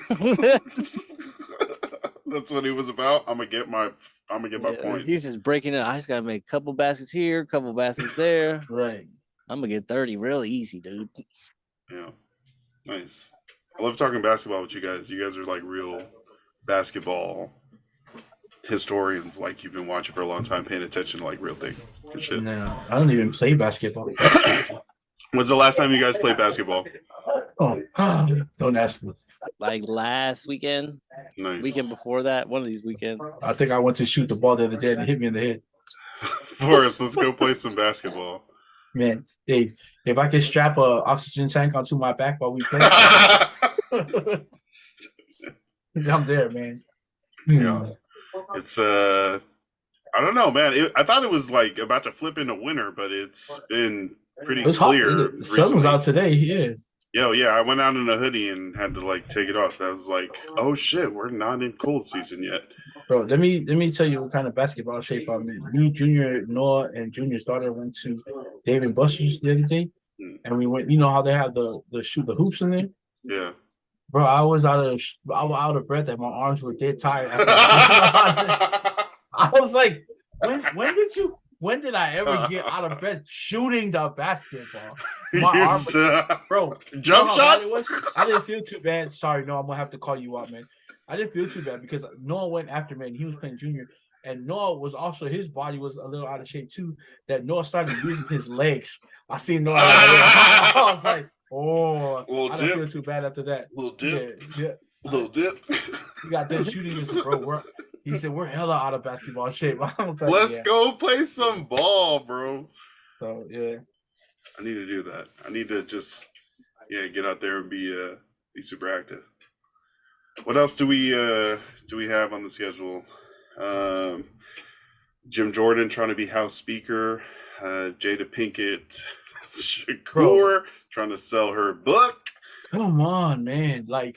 S1: That's what he was about. I'm gonna get my points.
S3: He's just breaking it. I just gotta make a couple baskets here, a couple baskets there.
S2: Right.
S3: I'm gonna get 30 real easy, dude.
S1: Yeah. Nice. I love talking basketball with you guys. You guys are like real basketball historians. Like, you've been watching for a long time, paying attention to like real things. Good shit.
S2: No, I don't even play basketball.
S1: When's the last time you guys played basketball?
S2: Oh, don't ask me.
S3: Like last weekend,
S1: Nice.
S3: weekend before that, one of these weekends.
S2: I think I went to shoot the ball the other day and it hit me in the head.
S1: Forrest, let's go play some basketball.
S2: Man, hey, if I could strap a oxygen tank onto my back while we play, I'm there, man.
S1: Yeah. It's I don't know, man. I thought it was like about to flip into winter, but it's been pretty clear.
S2: The sun was out today. Yeah.
S1: Yeah. I went out in a hoodie and had to like take it off. I was like, oh shit, we're not in cold season yet.
S2: Bro, let me tell you what kind of basketball shape I'm in. Me, Junior, Noah, and Junior's daughter went to Dave and Buster's the other day, and we went. You know how they have the hoops in there.
S1: Yeah.
S2: Bro, I was out of breath and my arms were dead tired. I was like, when did I ever get out of breath shooting the basketball? My arm, bro,
S1: jump shots.
S2: I didn't feel too bad. Sorry, no, I'm gonna have to call you out, man. I didn't feel too bad because Noah went after me and he was playing Junior, and Noah was also, his body was a little out of shape too. That Noah started using his legs. I seen Noah. I was like, oh, I didn't feel too bad after that.
S1: Little dip.
S2: Yeah.
S1: Little dip.
S2: You got them shooting this, bro. He said we're hella out of basketball shape. I was like,
S1: let's go play some ball, bro.
S2: So yeah,
S1: I need to do that. I need to just get out there and be super active. What else do we have on the schedule? Jim Jordan trying to be House Speaker. Jada Pinkett Shakur trying to sell her book.
S2: Come on, man. Like,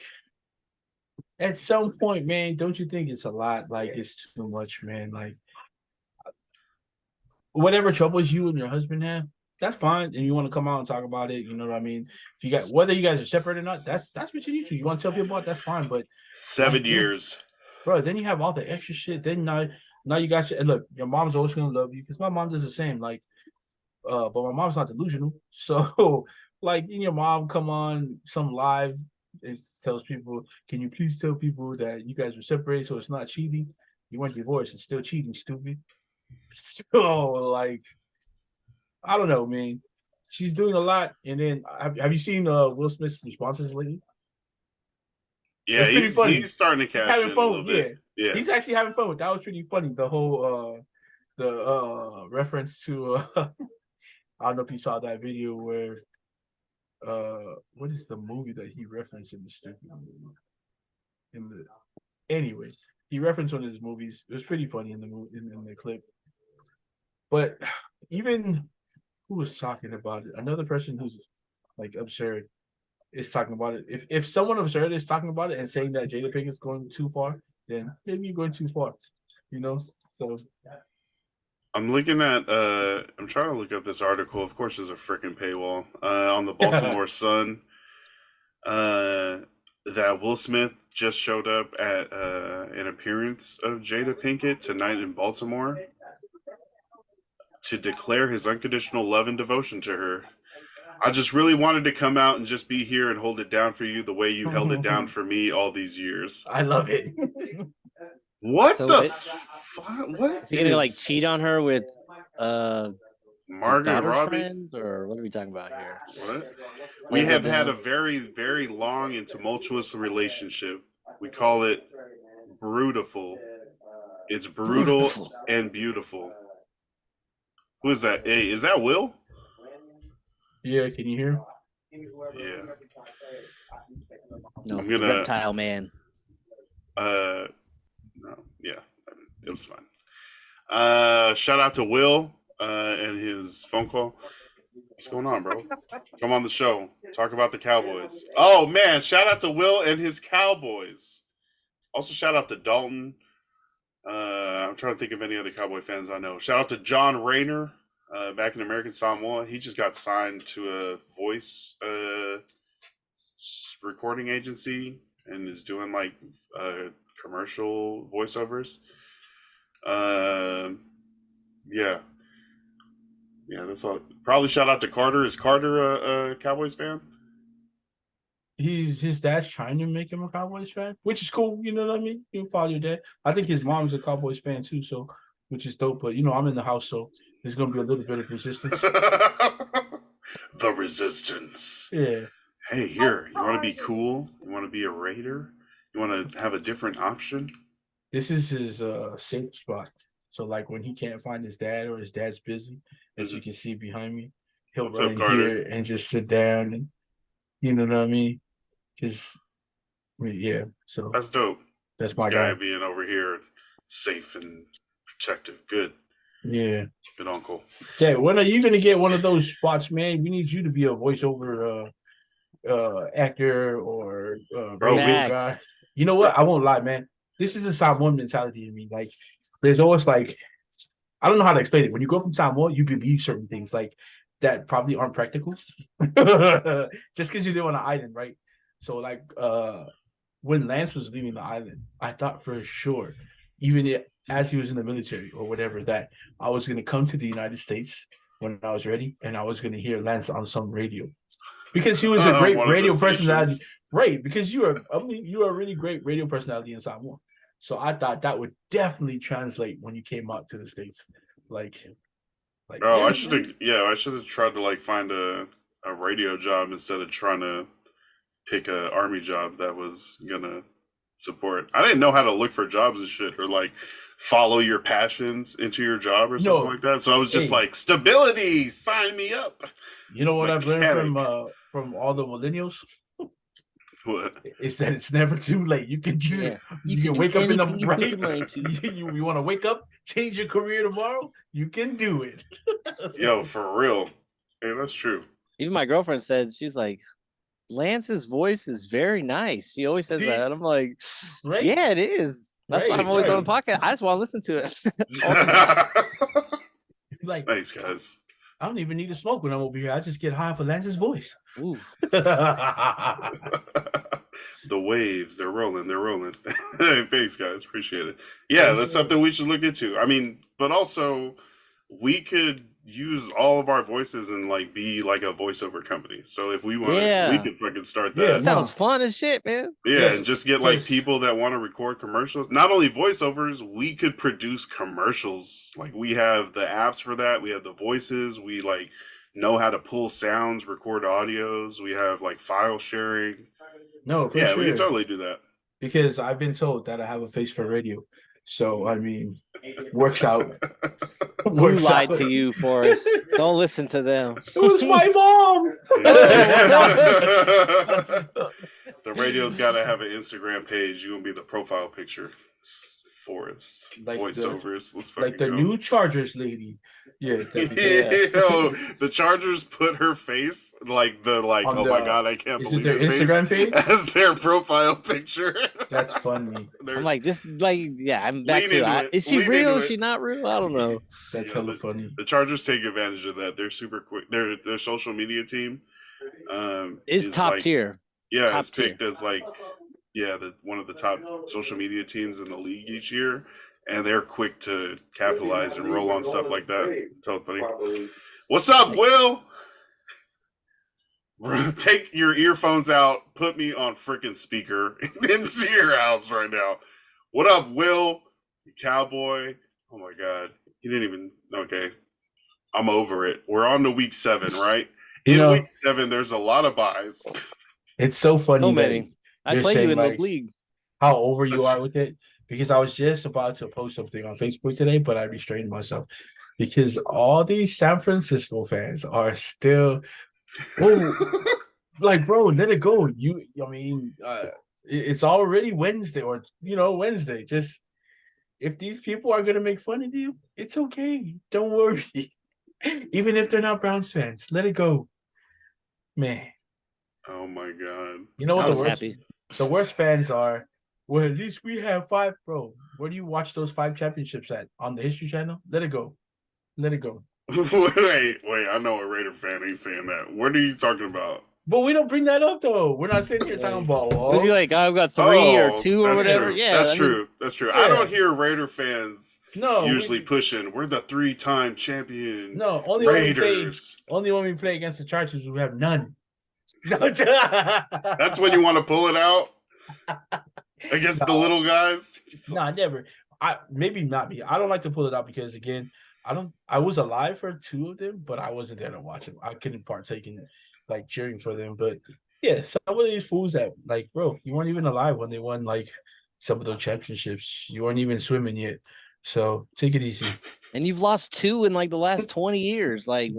S2: at some point, man, don't you think it's a lot? Like, it's too much, man. Like, whatever troubles you and your husband have, that's fine. And you want to come out and talk about it, you know what I mean? If you got whether you guys are separate or not, that's what you need to. You want to tell people about that's fine. But
S1: 7
S2: like,
S1: years.
S2: bro, then you have all the extra shit. Then now you got and look, your mom's always gonna love you because my mom does the same. Like, but my mom's not delusional. So like your mom come on some live and tells people, can you please tell people that you guys were separated so it's not cheating? You weren't divorced, it's still cheating, stupid. So like I don't know, man. She's doing a lot. And then have you seen Will Smith's responses lately?
S1: Yeah,
S2: It's pretty funny.
S1: he's starting to cash in a little bit. Yeah.
S2: He's actually having fun with that. Was pretty funny. The whole reference to I don't know if you saw that video where what is the movie that he referenced in the stupid movie? Anyway, he referenced one of his movies. It was pretty funny in the movie in the clip. But even who was talking about it? Another person who's like absurd is talking about it. If someone absurd is talking about it and saying that Jada Pinkett is going too far, then maybe you're going too far. You know? So
S1: I'm looking at I'm trying to look up this article. Of course there's a freaking paywall. On the Baltimore Sun. That Will Smith just showed up at an appearance of Jada Pinkett tonight in Baltimore to declare his unconditional love and devotion to her. I just really wanted to come out and just be here and hold it down for you the way you held it down for me all these years.
S2: I love it.
S1: What so the fuck? What
S3: is he gonna like cheat on her with
S1: Margaret Robbie
S3: friends, or what are we talking about here?
S1: What? We have had a very, very long and tumultuous relationship. We call it brutiful. It's brutal and beautiful. Who is that? Hey, is that Will?
S2: Yeah, can you hear?
S1: Yeah.
S3: No, it's the reptile man.
S1: No, yeah, it was fine. Shout out to Will and his phone call. What's going on, bro? Come on the show. Talk about the Cowboys. Oh man, shout out to Will and his Cowboys. Also, shout out to Dalton. I'm trying to think of any other Cowboy fans I know. Shout out to John Rayner, back in American Samoa. He just got signed to a voice recording agency and is doing like commercial voiceovers. Yeah, that's all. Probably shout out to Carter. Is Carter a Cowboys fan?
S2: His dad's trying to make him a Cowboys fan, which is cool. You know what I mean? You can follow your dad. I think his mom's a Cowboys fan too, so which is dope. But I'm in the house, so there's gonna be a little bit of resistance.
S1: The resistance.
S2: Yeah.
S1: Hey, here. You want to be cool? You want to be a Raider? You want to have a different option?
S2: This is his safe spot. So like when he can't find his dad or his dad's busy, as you can see behind me, he'll run in here and just sit down and you know what I mean? Because yeah, so
S1: that's dope.
S2: That's my guy
S1: being over here, safe and protective. Good.
S2: Yeah.
S1: Good uncle.
S2: Yeah. When are you gonna get one of those spots, man? We need you to be a voiceover actor or radio guy. You know what? I won't lie, man. This is a Samoan mentality in me. Like, there's always like, I don't know how to explain it. When you go from Samoa, you believe certain things like that probably aren't practical, just because you live on an island, right? So, like, when Lance was leaving the island, I thought for sure, even as he was in the military or whatever, that I was going to come to the United States when I was ready, and I was going to hear Lance on some radio because he was a great radio personality. Right, because you are a really great radio personality in Samoa. So I thought that would definitely translate when you came out to the States. I should have tried to like find a radio job instead of trying to pick a army job that was gonna support. I didn't know how to look for jobs and shit or like follow your passions into your job or something like that. So I was just like, stability, sign me up. You know what I've learned from all the millennials? What? It's that it's never too late. You can wake up in the right. You want to wake up, change your career tomorrow. You can do it. Yo, for real. Hey, that's true.
S3: Even my girlfriend said, she's like, Lance's voice is very nice. She always says that. I'm like, yeah, it is. That's why I'm always on the podcast. I just want to listen to it.
S1: Like, thanks, guys.
S2: I don't even need to smoke when I'm over here. I just get high off of Lance's voice.
S3: Ooh.
S1: The waves, they're rolling. Thanks, guys. Appreciate it. Yeah, that's something we should look into. I mean, but also we could use all of our voices and like be like a voiceover company. So if we want, we could fucking start that.
S2: Yeah,
S3: That sounds fun as shit, man.
S1: Yeah, and just get like people that want to record commercials. Not only voiceovers, we could produce commercials. Like we have the apps for that. We have the voices. We like know how to pull sounds, record audios. We have like file sharing.
S2: No, for sure.
S1: We can totally do that.
S2: Because I've been told that I have a face for radio. So I mean, works out.
S3: Who lied to you, Forrest? Don't listen to them.
S2: It was my mom.
S1: The radio's got to have an Instagram page. You're gonna be the profile picture. Forrest
S2: Like
S1: voiceovers. Let's
S2: like the new Chargers lady. Yeah.
S1: The Chargers put her face like oh my god, I can't believe
S2: their Instagram page
S1: as their profile picture.
S2: That's funny.
S3: I'm like this, I'm back to it. Is she real? Is she not real? I don't know.
S2: That's hella funny.
S1: The Chargers take advantage of that. They're super quick. Their social media team
S3: is top tier.
S1: Yeah,
S3: top
S1: it's picked as like one of the top social media teams in the league each year, and they're quick to capitalize and roll on stuff like that. Tell it, buddy. What's up, Will? Take your earphones out, put me on freaking speaker, and see your house right now. What up, Will? Cowboy. Oh my god. He didn't even okay. I'm over it. We're on to week 7, right? Week 7, there's a lot of buys.
S2: It's so funny.
S3: So many. I play you in the league.
S2: How over you are with it? Because I was just about to post something on Facebook today, but I restrained myself because all these San Francisco fans are still, like, bro, let it go. It's already Wednesday, or Wednesday. Just if these people are gonna make fun of you, it's okay. Don't worry. Even if they're not Browns fans, let it go, man.
S1: Oh my god!
S2: You know what the worst fans are? Well, at least we have 5, bro. Where do you watch those 5 championships at? On the History Channel? Let it go. Let it go.
S1: Wait. I know a Raider fan ain't saying that. What are you talking about?
S2: But we don't bring that up, though. We're not sitting here talking about.
S3: If you're like, I've got 3 or 2 or whatever.
S1: True.
S3: Yeah,
S1: that's true. That's true. Yeah. I don't hear Raider fans usually pushing. We're the 3-time champion.
S2: No,
S1: Raiders.
S2: Only when we play against the Chargers, we have none. No,
S1: that's when you want to pull it out against the little guys.
S2: No, never. Maybe not me. I don't like to pull it out because again, I was alive for 2 of them, but I wasn't there to watch them. I couldn't partake in like cheering for them. But yeah, some of these fools that like, bro, you weren't even alive when they won like some of those championships. You weren't even swimming yet. So take it easy.
S3: And you've lost 2 in like the last 20 years. Like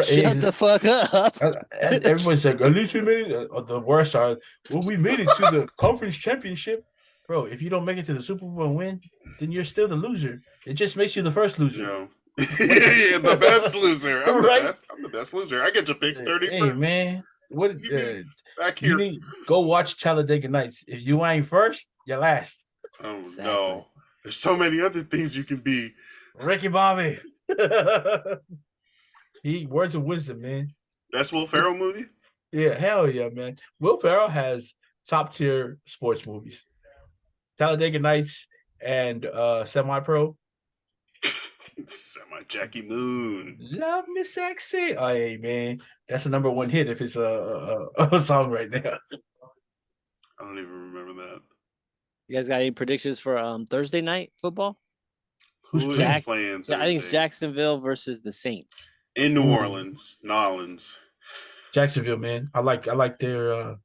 S3: shut the fuck up.
S2: And everyone's like, at least we made it. The worst are, well, we made it to the conference championship. Bro, if you don't make it to the Super Bowl and win, then you're still the loser. It just makes you the first loser.
S1: No. The best loser. I'm the best loser. I get to pick 30
S2: Hey,
S1: first.
S2: man. What
S1: back here.
S2: Go watch Talladega Nights. If you ain't first, you're last.
S1: Oh, exactly. No. There's so many other things you can be.
S2: Ricky Bobby. Words of wisdom, man.
S1: That's Will Ferrell movie?
S2: Yeah, hell yeah, man. Will Ferrell has top tier sports movies. Talladega Nights and Semi-Pro.
S1: Jackie Moon.
S2: Love me sexy. Oh, hey, man. That's the number 1 hit if it's a song right now.
S1: I don't even remember that.
S3: You guys got any predictions for Thursday night football?
S1: Who's playing Thursday?
S3: I think it's Jacksonville versus the Saints.
S1: In New Orleans. Nolans.
S2: Jacksonville, man. I like their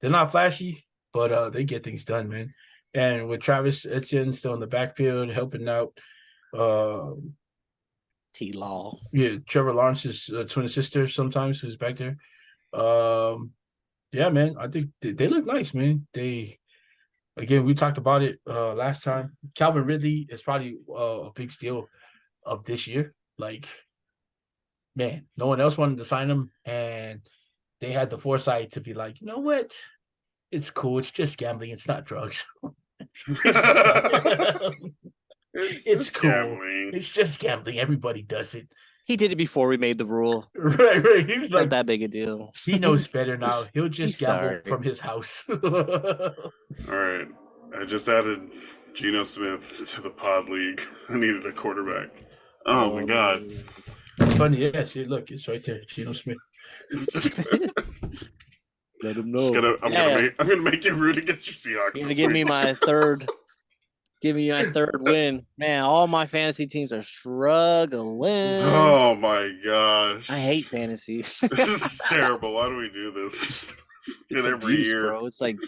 S2: they're not flashy, but they get things done, man. And with Travis Etienne still in the backfield helping out
S3: T-Law.
S2: Yeah, Trevor Lawrence's twin sister sometimes who's back there. Yeah, man. I think they look nice, man. Again, we talked about it last time. Calvin Ridley is probably a big steal of this year. Like, man, no one else wanted to sign him, and they had the foresight to be like, you know what? It's cool. It's just gambling. It's not drugs. It's cool.
S1: Gambling.
S2: It's just gambling. Everybody does it.
S3: He did it before we made the rule.
S2: Right. He was
S3: Not
S2: like,
S3: that big a deal.
S2: he knows better now. He'll just
S3: He's
S2: gamble
S3: sorry.
S2: from his house.
S1: All right. I just added Geno Smith to the pod league. I needed a quarterback. Oh my god.
S2: It's funny. Yeah, see, look, it's right there. Geno Smith.
S3: Let him know.
S1: I'm gonna make you root against your Seahawks.
S3: You're gonna give me my third. Give me my third win, man. All my fantasy teams are struggling.
S1: Oh my gosh!
S3: I hate fantasy.
S1: This is terrible. Why do we do this?
S3: It's
S1: every
S3: abuse,
S1: year,
S3: bro. It's like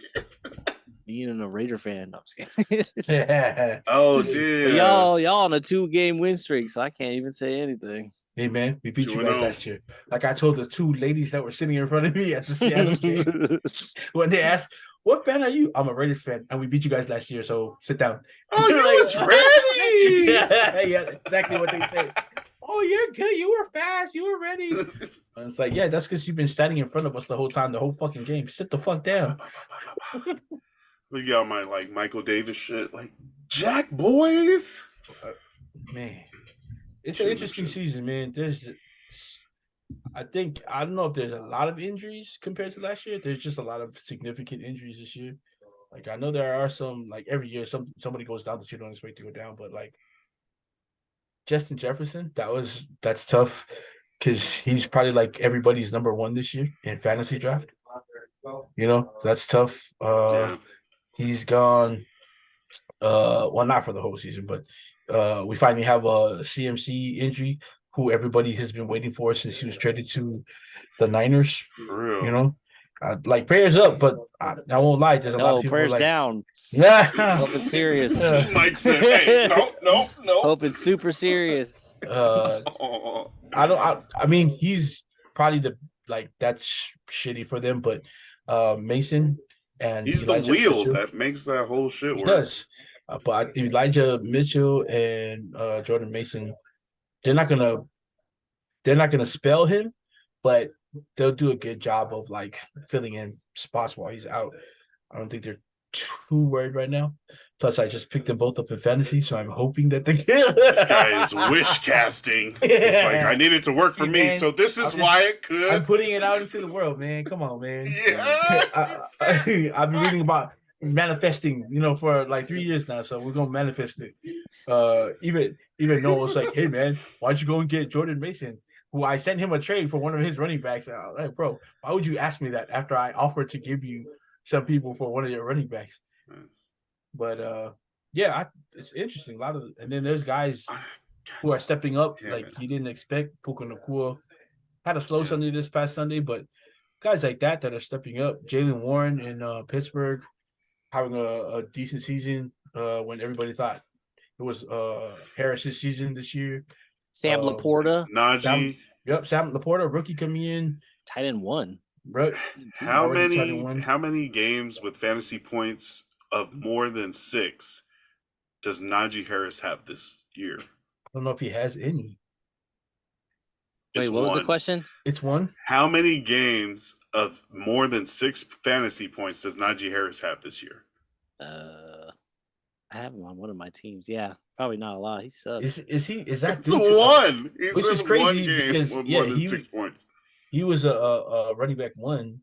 S3: being a Raider fan. No, I'm just kidding.
S2: Yeah.
S1: Oh, dude.
S3: Y'all on a 2-game win streak, so I can't even say anything.
S2: Hey man, we beat you guys
S1: 2-0.
S2: last year. Like I told the two ladies that were sitting in front of me at the Seattle game when they asked, "What fan are you?" I'm a Raiders fan, and we beat you guys last year. So sit down.
S1: Oh, you was ready.
S2: Yeah, exactly what they say. Oh, you're good. You were fast. You were ready. And it's like, yeah, that's because you've been standing in front of us the whole time, the whole fucking game. Sit the fuck down.
S1: We got my like Michael Davis shit, like Jack boys.
S2: Man, it's an interesting season, man. I don't know if there's a lot of injuries compared to last year. There's just a lot of significant injuries this year. Like I know there are some, like every year, somebody goes down that you don't expect to go down, but like Justin Jefferson, that's tough because he's probably like everybody's number one this year in fantasy draft. You know, that's tough.
S1: Yeah.
S2: He's gone. Well, not for the whole season, but we finally have a CMC injury, who everybody has been waiting for since he was traded to the Niners.
S1: For real.
S2: You know, like prayers up, but I won't lie. There's a lot of people
S3: prayers
S2: like,
S3: down.
S2: yeah,
S3: Hope it's serious.
S1: Mike said, "Hey, no."
S3: Hope it's super serious.
S2: I mean, he's probably that's shitty for them, but Mason and
S1: He's
S2: Elijah
S1: the wheel
S2: Mitchell,
S1: that makes that whole shit
S2: he
S1: work.
S2: does. But Elijah Mitchell and Jordan Mason, they're not gonna spell him, but they'll do a good job of like filling in spots while he's out. I don't think they're too worried right now. Plus, I just picked them both up in fantasy, so I'm hoping that they get.
S1: This guy is wish casting. It's like I need it to work for me,
S2: man,
S1: so this is why it could.
S2: I'm putting it out into the world, man. Come on, man.
S1: Yeah.
S2: I've been reading about manifesting, for like 3 years now, so we're gonna manifest it. Even Noah's like, hey man, why don't you go and get Jordan Mason? Who I sent him a trade for one of his running backs. And I was like, bro, why would you ask me that after I offered to give you some people for one of your running backs? But yeah, it's interesting. And then there's guys who are stepping up he didn't expect. Puka Nacua had a slow Sunday this past Sunday, but guys like that are stepping up. Jalen Warren in Pittsburgh having a decent season when everybody thought it was Harris's season this year.
S3: Sam Laporta.
S1: Najee.
S2: Sam Laporta, rookie coming in.
S3: Tight end 1.
S2: Right.
S1: How many games with fantasy points of more than 6 does Najee Harris have this year?
S2: I don't know if he has any.
S3: Wait, what was the question?
S2: It's 1.
S1: How many games of more than 6 fantasy points does Najee Harris have this year?
S3: I have him on one of my teams. Yeah, probably not a lot. He sucks.
S2: Is that
S1: It's 1?
S2: Which is crazy because
S1: more than 6 points.
S2: He was a running back 1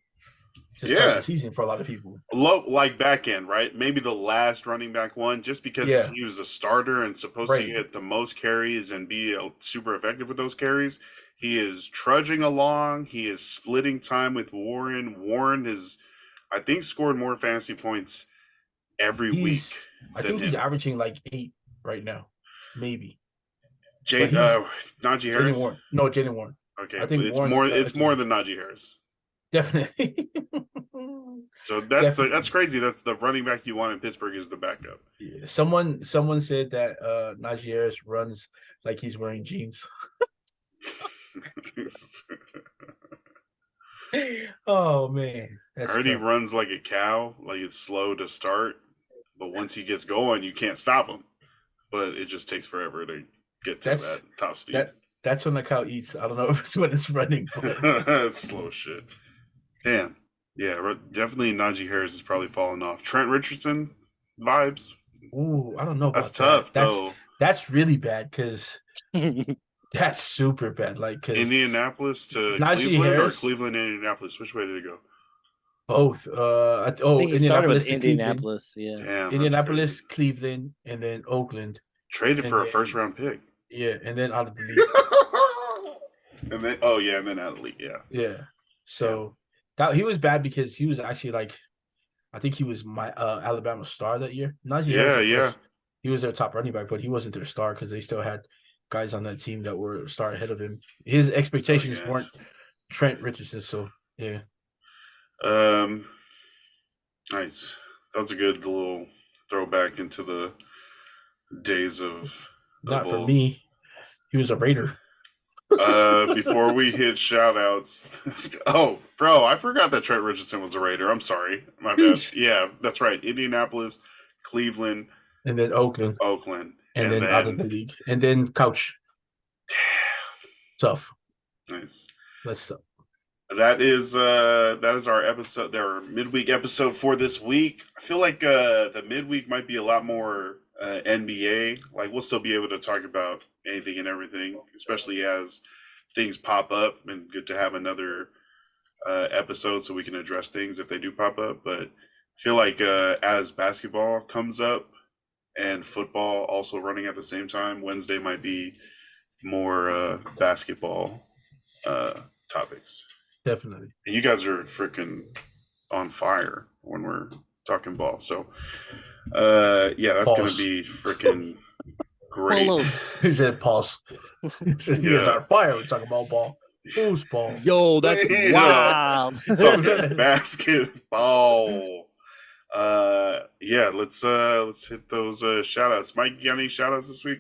S2: to start the season for a lot of people.
S1: Like back end, right? Maybe the last running back 1, just because he was a starter and supposed to get the most carries and be super effective with those carries. He is trudging along. He is splitting time with Warren. Warren has, I think, scored more fantasy points every week.
S2: I think he's averaging like 8 right now, maybe.
S1: Najee Harris?
S2: Jalen Warren.
S1: Okay, I think it's more than Najee Harris.
S2: Definitely.
S1: So that's crazy. That's the running back you want in Pittsburgh is the backup.
S2: Yeah. Someone said that Najee Harris runs like he's wearing jeans. Oh man.
S1: I heard he runs like a cow, like it's slow to start, but once he gets going, you can't stop him. But it just takes forever to get to that top speed.
S2: That's when the cow eats. I don't know if it's when it's running.
S1: It's slow shit. Damn. Yeah, definitely Najee Harris is probably falling off. Trent Richardson vibes.
S2: Ooh, I don't know about
S1: That's tough, though.
S2: That's really bad because That's super bad. Like, because
S1: Indianapolis to
S2: Najee
S1: Cleveland or
S2: Harris,
S1: Cleveland to Indianapolis? Which way did it go?
S2: both.
S3: I think he started with
S2: Indianapolis to Cleveland,
S3: Indianapolis. Yeah.
S1: Damn, that's crazy.
S2: Indianapolis, Cleveland, and then Oakland,
S1: Traded
S2: and
S1: for a first
S2: then
S1: round pick.
S2: yeah, and then out of the league.
S1: And then and then out of the league, yeah.
S2: Yeah. So that he was bad because he was actually like, I think he was my Alabama star that year. Najee Harris, of course, he was their top running back, but he wasn't their star because they still had guys on that team that were a star ahead of him. His expectations weren't Trent Richardson. So yeah.
S1: Nice. That was a good little throwback into the days of
S2: Not for
S1: old.
S2: me. He was a Raider.
S1: Before we hit shout outs. Oh, bro, I forgot that Trent Richardson was a Raider. I'm sorry. My bad. Yeah, that's right. Indianapolis, Cleveland,
S2: and then Oakland. And then out of the league. And then Couch. Tough.
S1: Nice.
S2: That's tough.
S1: That is our episode, our midweek episode for this week. I feel like the midweek might be a lot more NBA. Like we'll still be able to talk about anything and everything, especially as things pop up, and good to have another episode so we can address things if they do pop up. But I feel like as basketball comes up and football also running at the same time, Wednesday might be more basketball topics.
S2: Definitely.
S1: And you guys are freaking on fire when we're talking ball. So, that's going to be freaking great.
S2: He said pulse. He said, you guys are on fire. We're talking about ball. Who's ball?
S3: Yo, that's wild.
S1: Talking basketball. Let's hit those shout outs. Mike, you got any shout outs this week?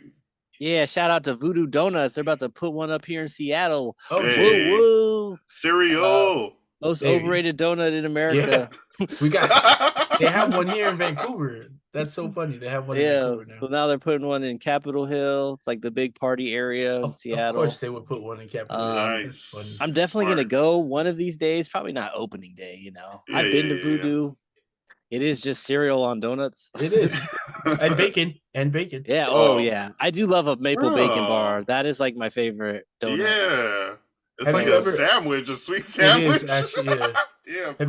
S3: Yeah, shout out to Voodoo Donuts. They're about to put one up here in Seattle.
S2: Oh,
S1: hey.
S3: Woo woo.
S1: Cereal.
S3: Most overrated donut in America.
S2: Yeah. They have one here in Vancouver. That's so funny. They have one in Vancouver now.
S3: So now they're putting one in Capitol Hill. It's like the big party area in Seattle.
S2: Of course they would put one in Capitol Hill.
S1: Nice.
S3: I'm definitely going to go one of these days. Probably not opening day, I've been to Voodoo. It is just cereal on donuts.
S2: It is. and bacon.
S3: Yeah. Yeah. I do love a maple bacon bar. That is like my favorite donut.
S1: Yeah. It's like a sandwich, a sweet sandwich.
S2: It is, actually, yeah.
S1: Yeah.
S2: Have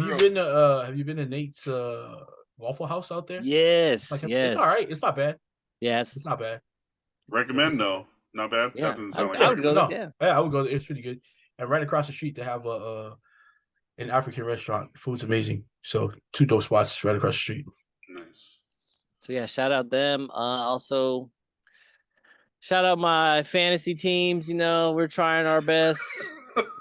S2: you been to Nate's Waffle House out there?
S3: Yes.
S2: It's all right. It's not bad.
S3: Yes.
S2: It's not bad.
S1: Recommend though. Not bad.
S3: Yeah.
S1: That doesn't sound
S3: I would go there.
S2: Yeah, I would go there. It's pretty good. And right across the street they have an African restaurant. Food's amazing. So 2 dope spots right across the street.
S1: Nice.
S3: So yeah, shout out them. Also shout out my fantasy teams. We're trying our best.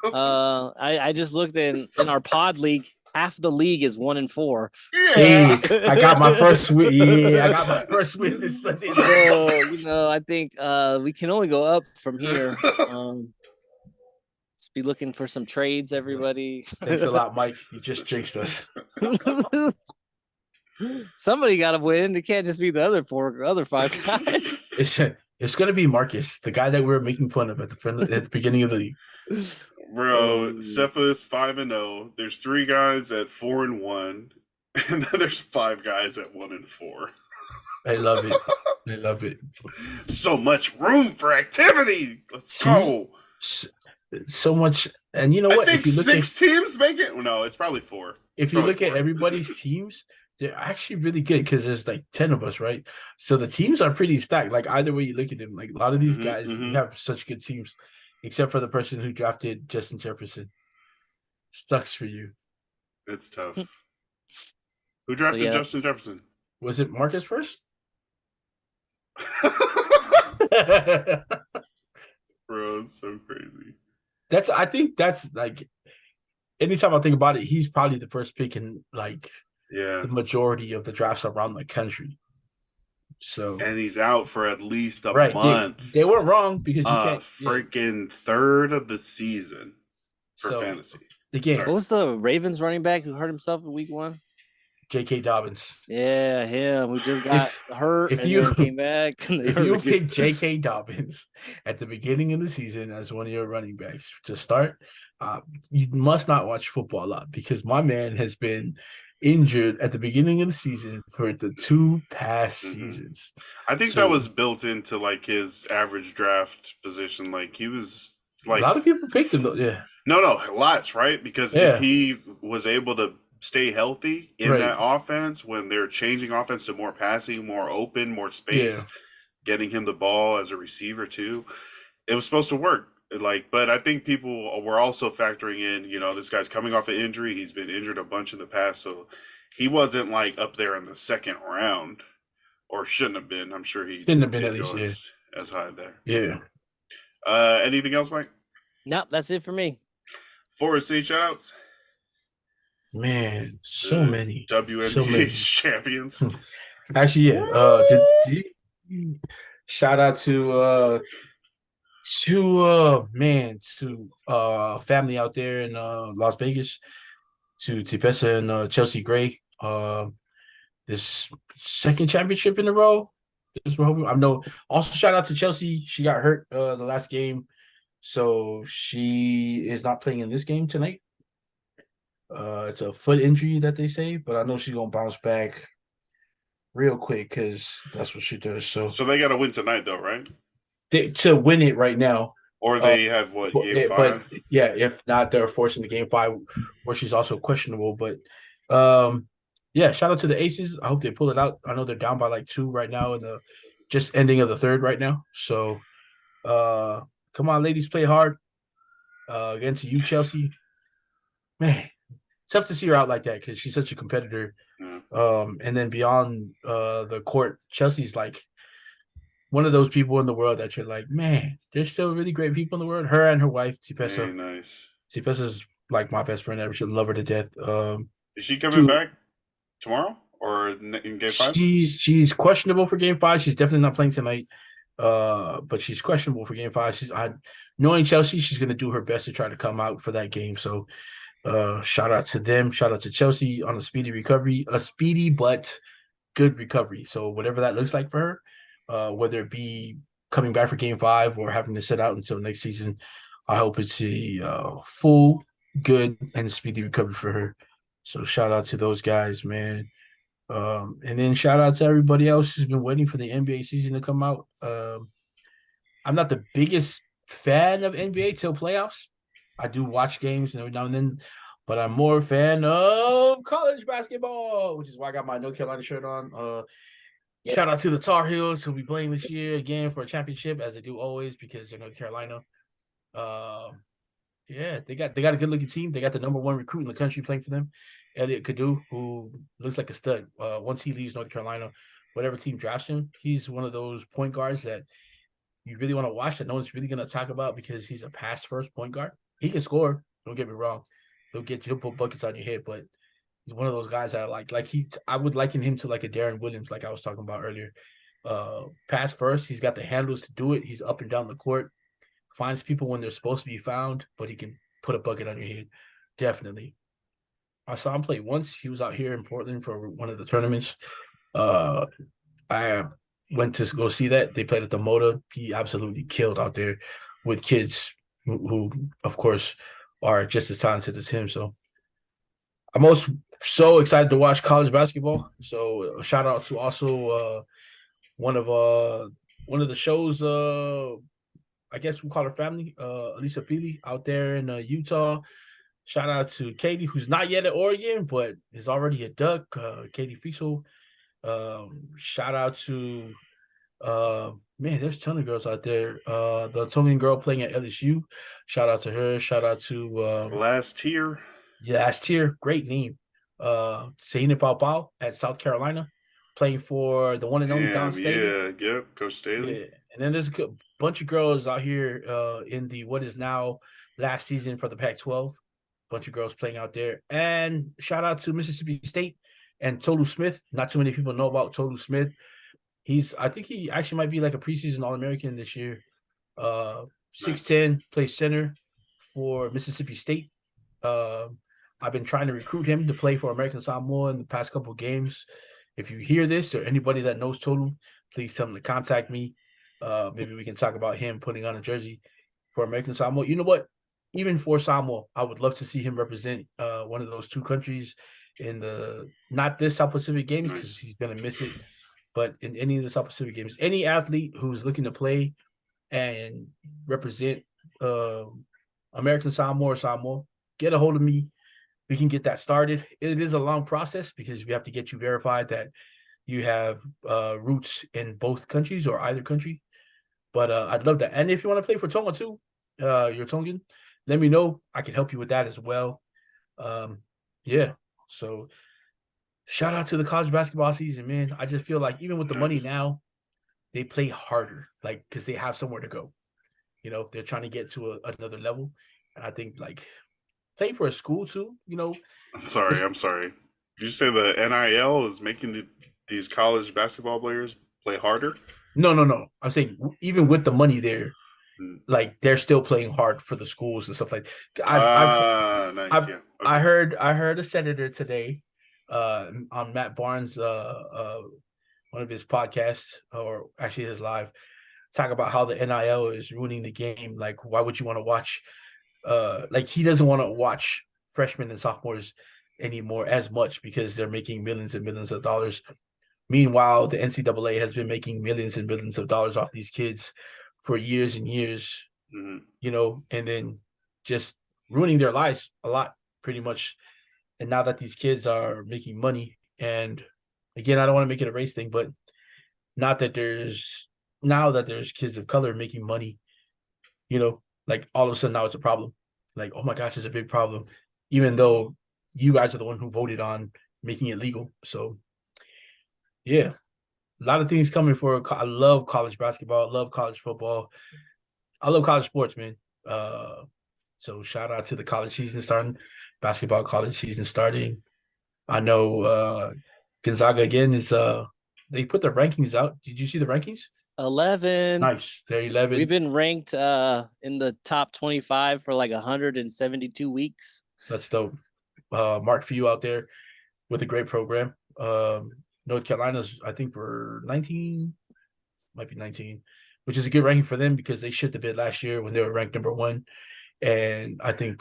S3: I just looked in our pod league. Half the league is 1-4.
S1: Yeah.
S2: Hey, I got my first win. Yeah, I got my first win this Sunday.
S3: So, I think we can only go up from here. Just be looking for some trades, everybody.
S2: Thanks a lot, Mike. You just jinxed us.
S3: Somebody got to win. It can't just be the other 5 guys.
S2: It's going to be Marcus, the guy that we were making fun of at the beginning of the league.
S1: Bro, Cepha is 5-0. There's 3 guys at 4-1, and then there's 5 guys at 1-4.
S2: I love it.
S1: So much room for activity. Let's go.
S2: So much, and you know what?
S1: I think 6 teams make it. No, it's probably 4.
S2: If you look at everybody's teams, they're actually really good because there's like 10 of us, right? So the teams are pretty stacked. Like either way you look at them, like a lot of these guys have such good teams. Except for the person who drafted Justin Jefferson. Sucks for you.
S1: It's tough. Who drafted Justin Jefferson?
S2: Was it Marcus first?
S1: Bro, it's so crazy.
S2: I think that's like, anytime I think about it, he's probably the first pick in like the majority of the drafts around the country. So
S1: and he's out for at least a month.
S2: They weren't wrong because you can't
S1: freaking third of the season for fantasy.
S2: Again,
S3: what was the Ravens running back who hurt himself in week 1?
S2: J.K. Dobbins.
S3: Yeah, him who just got hurt and then came back.
S2: If you pick J.K. Dobbins at the beginning of the season as one of your running backs to start, you must not watch football a lot because my man has been injured at the beginning of the season for the 2 past
S1: Hmm.
S2: seasons.
S1: I think that
S2: So
S1: was built into like his average draft position. Like he was
S2: a
S1: like
S2: lot of people picked him though. Yeah.
S1: no, lots, right? Because if
S2: Yeah.
S1: he was able to stay healthy in
S2: Right.
S1: that offense when they're changing offense to more passing, more open, more space,
S2: Yeah.
S1: getting him the ball as a receiver too, it was supposed to work. Like, but I think people were also factoring in, this guy's coming off an injury. He's been injured a bunch in the past, so he wasn't like up there in the second round, or shouldn't have been. I'm sure he
S2: Shouldn't have been at
S1: didn't
S2: least.
S1: go
S2: Yeah.
S1: as high there.
S2: Yeah.
S1: Anything else, Mike?
S3: Nope, that's it for me.
S1: Forest City shoutouts.
S2: Man, so
S1: The
S2: many. So
S1: WNBA
S2: many.
S1: champions.
S2: Actually, yeah. Shout out to family out there in Las Vegas, to Tipesa and Chelsea Gray. This second championship in a row. This we're hoping. I know. Also, shout out to Chelsea. She got hurt the last game, so she is not playing in this game tonight. It's a foot injury that they say, but I know she's gonna bounce back real quick because that's what she does. So
S1: So they got to win tonight, though, right?
S2: to win it right now.
S1: Or
S2: Uh,
S1: they have what,
S2: but,
S1: game
S2: but
S1: five?
S2: yeah, if not, they're forcing the game 5, where she's also questionable. But um, yeah, shout out to the Aces. I hope they pull it out. I know they're down by like 2 right now in the just ending of the third right now. So come on, ladies, play hard. Against you, Chelsea. Man, tough to see her out like that because she's such a competitor.
S1: Yeah.
S2: And then beyond the court, Chelsea's like one of those people in the world that you're like, man, there's still really great people in the world. Her and her wife,
S1: Very
S2: Tipesa.
S1: nice.
S2: Tipesa's like my best friend ever. Should love her to death.
S1: Is she coming
S2: To
S1: back tomorrow or in game five?
S2: she's questionable for game 5. She's definitely not playing tonight. But she's questionable for game 5. Knowing Chelsea, she's gonna do her best to try to come out for that game. So shout out to them. Shout out to Chelsea on a speedy recovery, a speedy but good recovery. So whatever that looks like for her, whether it be coming back for game 5 or having to sit out until next season, I hope it's a full, good, and speedy recovery for her. So shout out to those guys, man. And then shout out to everybody else who's been waiting for the NBA season to come out. I'm not the biggest fan of NBA till playoffs. I do watch games every now and then, but I'm more a fan of college basketball, which is why I got my North Carolina shirt on. Shout out to the Tar Heels who'll be playing this year again for a championship, as they do always because they're North Carolina. Yeah, they got a good looking team. They got the number 1 recruit in the country playing for them, Elliot Kadu, who looks like a stud. Once he leaves North Carolina, whatever team drafts him, he's one of those point guards that you really want to watch that no one's really going to talk about because he's a pass first point guard. He can score. Don't get me wrong. He'll put buckets on your head, but he's one of those guys that I would liken him to like a Darren Williams, like I was talking about earlier. Pass first. He's got the handles to do it. He's up and down the court, finds people when they're supposed to be found, but he can put a bucket on your head. Definitely. I saw him play once. He was out here in Portland for one of the tournaments. I went to go see that. They played at the Moda. He absolutely killed out there with kids who of course, are just as talented as him. So I'm also so excited to watch college basketball. So shout out to also one of the shows. I guess we call her family. Elisa Peele out there in Utah. Shout out to Katie, who's not yet at Oregon, but is already a Duck. Katie Fiesel. Shout out to man, there's a ton of girls out there. The Tongan girl playing at LSU. Shout out to her. Shout out to
S1: Last tier.
S2: last year, great name. Sahina Pau at South Carolina, playing for the one and only Don
S1: Damn,
S2: Staley.
S1: yeah, yep, Coach Staley.
S2: Yeah, and then there's a bunch of girls out here in the what is now last season for the Pac-12. Bunch of girls playing out there. And shout out to Mississippi State and Tolu Smith. Not too many people know about Tolu Smith. I think he actually might be like a preseason All-American this year. 6'10", plays center for Mississippi State. I've been trying to recruit him to play for American Samoa in the past couple of games. If you hear this or anybody that knows Tolu, please tell him to contact me. Maybe we can talk about him putting on a jersey for American Samoa. You know what? Even for Samoa, I would love to see him represent one of those 2 countries in the not this South Pacific games because
S1: Nice.
S2: he's gonna miss it, but in any of the South Pacific games, any athlete who's looking to play and represent American Samoa or Samoa, get a hold of me. We can get that started. It is a long process because we have to get you verified that you have roots in both countries or either country. But I'd love that. And if you want to play for Tonga too, you're Tongan, let me know. I can help you with that as well. Yeah. So shout out to the college basketball season, man. I just feel like even with the money
S1: Nice.
S2: now, they play harder, like because they have somewhere to go. You know, they're trying to get to another level. And I think like playing for a school too, you know,
S1: I'm sorry.
S2: it's
S1: I'm sorry. Did you say the NIL is making these college basketball players play harder?
S2: no. I'm saying even with the money there,
S1: Mm.
S2: like they're still playing hard for the schools and stuff like I've
S1: Ah, nice.
S2: I've
S1: Yeah.
S2: I
S1: Okay.
S2: heard a senator today on Matt Barnes one of his podcasts or actually his live talk about how the NIL is ruining the game. Like why would you want to watch like he doesn't want to watch freshmen and sophomores anymore as much because they're making millions and millions of dollars. Meanwhile, the NCAA has been making millions and millions of dollars off these kids for years and years,
S1: Hmm.
S2: you know, and then just ruining their lives a lot, pretty much. And now that these kids are making money, and again, I don't want to make it a race thing, but not that there's now that there's kids of color making money, you know, like all of a sudden now it's a problem. Like, oh my gosh, it's a big problem, even though you guys are the one who voted on making it legal. So yeah, a lot of things coming for. I love college basketball. I love college football. I love college sports, man. Uh, so shout out to the college season starting, basketball college season starting. I know Gonzaga again is they put the rankings out. Did you see the rankings?
S3: 11.
S2: Nice. They're
S3: We've
S2: 11.
S3: been ranked in the top 25 for like 172 weeks.
S2: That's dope. Mark for you out there with a great program. North Carolina's, I think, we're 19, might be 19, which is a good ranking for them because they shit the bed last year when they were ranked number one. And I think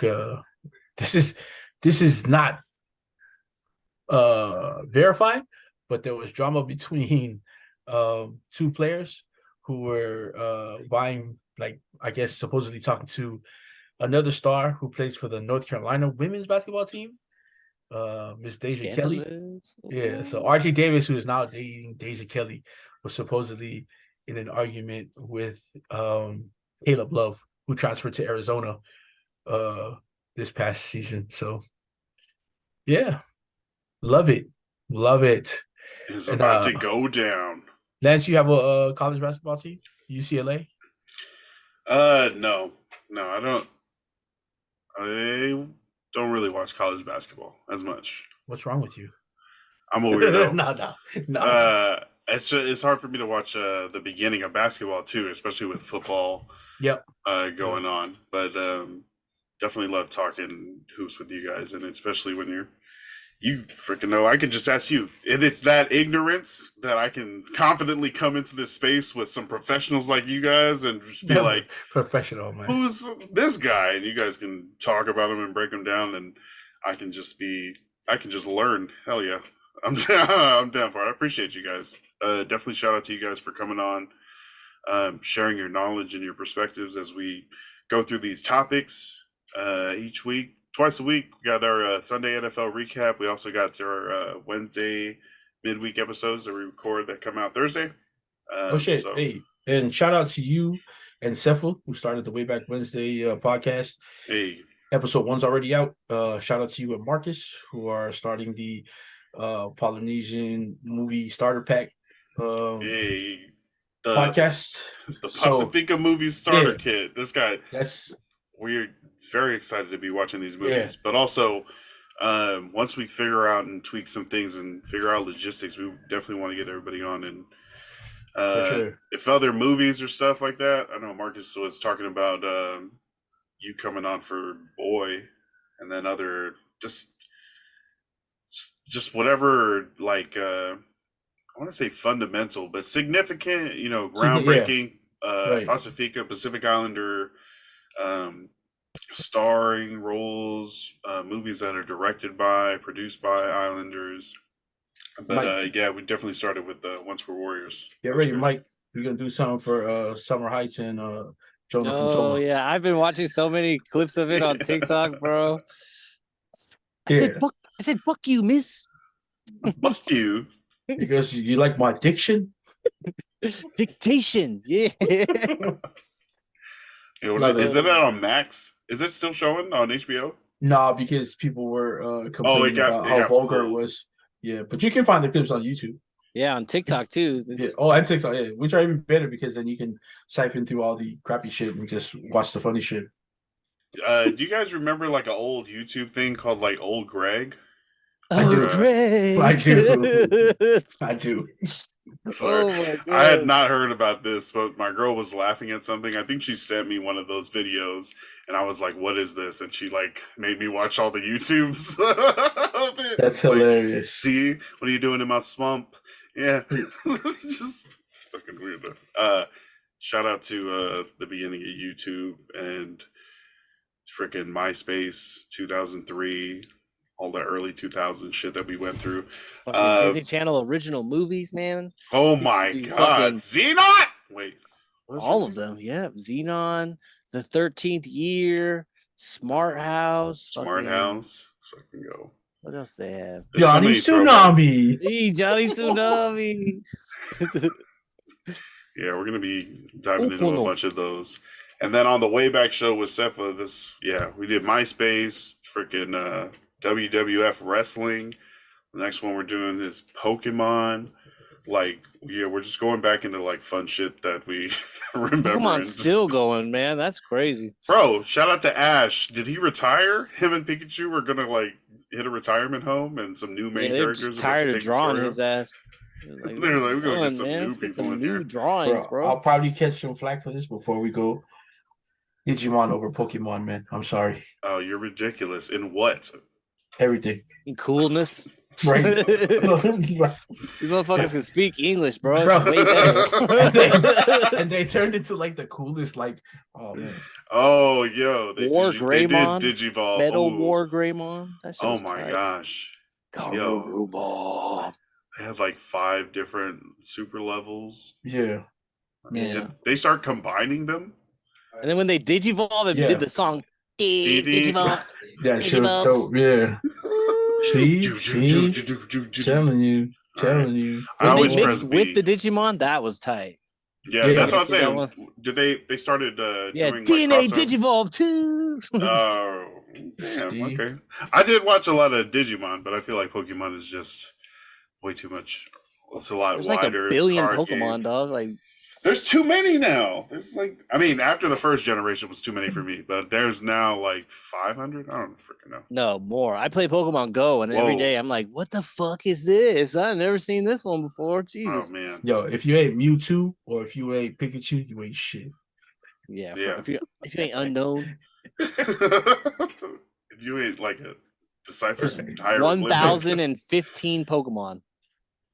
S2: this is this is not verified, but there was drama between two players who were vying, like I guess supposedly talking to another star who plays for the North Carolina women's basketball team, Miss Deja Kelly.
S3: Scandalous.
S2: Yeah, so RJ Davis, who is now dating Deja Kelly, was supposedly in an argument with Caleb Love, who transferred to Arizona uh this past season. So yeah, love it. Love it.
S1: Is
S2: And
S1: about to go down.
S2: Lance, you have a college basketball team? UCLA?
S1: No, no, I don't. I don't really watch college basketball as much.
S2: What's wrong with you?
S1: I'm a
S2: no,
S1: weirdo.
S2: no.
S1: It's hard for me to watch the beginning of basketball too, especially with football
S2: Yep.
S1: going on. But definitely love talking hoops with you guys, and especially when you freaking know. I can just ask you, and it's that ignorance that I can confidently come into this space with some professionals like you guys and just be like,
S2: Professional, man.
S1: "Who's this guy?" And you guys can talk about him and break him down, and I can just learn. Hell yeah. I'm down, I'm down for it. I appreciate you guys. Definitely shout out to you guys for coming on, sharing your knowledge and your perspectives as we go through these topics each week. Twice a week, we got our Sunday NFL recap. We also got our Wednesday midweek episodes that we record that come out Thursday.
S2: Oh shit!
S1: So,
S2: Hey, and shout out to you and Sefo who started the Way Back Wednesday podcast.
S1: hey,
S2: Episode one's already out. Shout out to you and Marcus who are starting the Polynesian movie starter pack
S1: hey, the
S2: podcast.
S1: the
S2: So
S1: Pacifica movie starter
S2: yeah,
S1: kit. This guy,
S2: that's
S1: we're very excited to be watching these
S2: yeah,
S1: movies, but also once we figure out and tweak some things and figure out logistics, we definitely want to get everybody on. And
S2: for sure.
S1: if other movies or stuff like that, I know Marcus was talking about you coming on for Boy, and then other just whatever, like I want to say fundamental, but significant,
S2: Yeah,
S1: groundbreaking
S2: right.
S1: Pacifica, Pacific Islander um, starring roles, movies that are directed by, produced by Islanders. But
S2: Mike,
S1: yeah, we definitely started with Once We're Warriors.
S2: get
S1: That was
S2: ready,
S1: crazy.
S2: Mike. We're gonna do something for Summer Heights and Jonah from
S3: Oh
S2: Toma.
S3: yeah, I've been watching so many clips of it on TikTok, bro.
S2: Yeah,
S3: I said, fuck you, miss.
S1: Fuck you.
S2: because you like my diction.
S3: Dictation. Yeah.
S2: No,
S1: Is it on Max? Is it still showing on HBO?
S2: nah, because people were
S1: Oh,
S2: complaining about
S1: it
S2: how
S1: got
S2: vulgar it
S1: pulled.
S2: was. Yeah, but you can find the clips on YouTube.
S3: Yeah, on TikTok too.
S2: Yeah.
S3: This
S2: Oh, and TikTok, yeah, which are even better because then you can siphon through all the crappy shit and just watch the funny shit.
S1: Do you guys remember like an old YouTube thing called like Old Greg?
S2: I
S3: Oh,
S2: do.
S1: Where
S2: I
S3: Greg.
S2: do. I do.
S1: sorry,
S3: Oh my
S1: I had
S3: god.
S1: not heard about this, but my girl was laughing at something. I think she sent me one of those videos, and I was like, "What is this?" And she like made me watch all the YouTubes of it.
S2: That's
S1: Like,
S2: hilarious.
S1: see, what are you doing in my swamp? Yeah, just fucking weird. Shout out to the beginning of YouTube and freaking MySpace 2003, all the early 2000 shit that we went through.
S3: Fucking Disney Channel original movies, man.
S1: Oh
S3: Used to
S1: my
S3: be
S1: god,
S3: fucking
S1: Xenon! Wait, what's her
S3: all of
S1: name?
S3: them. Yeah. Xenon, The 13th Year, Smart House,
S1: Smart
S3: fucking
S1: House. Let's fucking go.
S3: what else they have?
S1: There's so
S2: Johnny
S1: many throwbacks.
S2: Tsunami.
S3: Hey, Johnny Tsunami.
S1: Yeah, we're gonna be diving into a
S3: Opono.
S1: bunch of those. And then on the way back show with Cepha, we did MySpace, freaking WWF wrestling. The next one we're doing is Pokemon. Like, yeah, we're just going back into like fun shit that we remember.
S3: Pokemon's still going, man. That's crazy.
S1: Bro, shout out to Ash. Did he retire? Him and Pikachu were gonna like hit a retirement home, and some new main
S3: Yeah, they're
S1: characters
S3: just
S1: about to
S3: tired of
S1: take the
S3: drawing
S1: story
S3: his
S1: home.
S3: ass. Like,
S1: They're like, we're gonna get
S3: done,
S1: some
S3: man.
S1: new
S3: Let's get
S1: people
S3: some
S1: in
S3: new
S1: here.
S3: drawings,
S2: Bro, I'll
S3: bro.
S2: probably catch some flack for this before we go Digimon over Pokemon, man. I'm sorry.
S1: Oh, you're ridiculous. In what?
S2: Everything.
S3: In coolness.
S2: Right.
S3: These
S2: Bro.
S3: motherfuckers can speak English, bro. It's
S2: Bro.
S3: way better.
S2: And they turned into like the coolest, like, oh man.
S1: Oh, yo,
S3: War
S1: they did
S3: Greymon,
S1: Digivolve.
S3: Metal
S1: Ooh,
S3: War Greymon. That shit
S1: oh
S3: was
S1: my
S3: tight.
S1: gosh, yo,
S3: Garurumon.
S1: they had like 5 different super levels.
S2: Yeah.
S3: Yeah.
S1: Did they start combining them?
S3: And then when they Digivolve and
S2: Yeah.
S3: did the song, Digivolve,
S2: That shit was
S3: Digivolve.
S2: dope. Yeah. See? Telling you.
S1: Alright.
S2: You.
S1: I
S3: When they
S1: always
S3: mixed
S1: press
S3: with
S1: B.
S3: the Digimon, that was tight.
S1: Yeah,
S2: Yeah.
S1: that's
S3: You
S1: what I'm
S3: see that
S1: saying.
S3: one?
S1: Did they started
S3: Yeah,
S1: doing
S3: DNA
S1: like crossover?
S3: Digivolve too.
S1: Oh, damn.
S2: See?
S1: Okay, I did watch a lot of Digimon, but I feel like Pokemon is just way too much. It's a lot
S3: There's like a
S1: wider.
S3: billion
S1: card
S3: Pokemon,
S1: game.
S3: dog. Like,
S1: There's too many now. There's like, I mean, after the first generation was too many for me, but there's now like 500. I don't freaking know.
S3: no more. I play Pokemon Go, and every
S1: Whoa.
S3: day I'm like, what the fuck is this? I've never seen this one before.
S1: Oh
S3: Jesus.
S1: man.
S2: Yo, if you ain't Mewtwo or if you ain't Pikachu, you ain't shit.
S3: Yeah.
S1: Yeah.
S3: If you ain't unknown,
S1: You ain't like a decipher
S3: there's
S1: hieroglyphic.
S3: 1,015 Pokemon.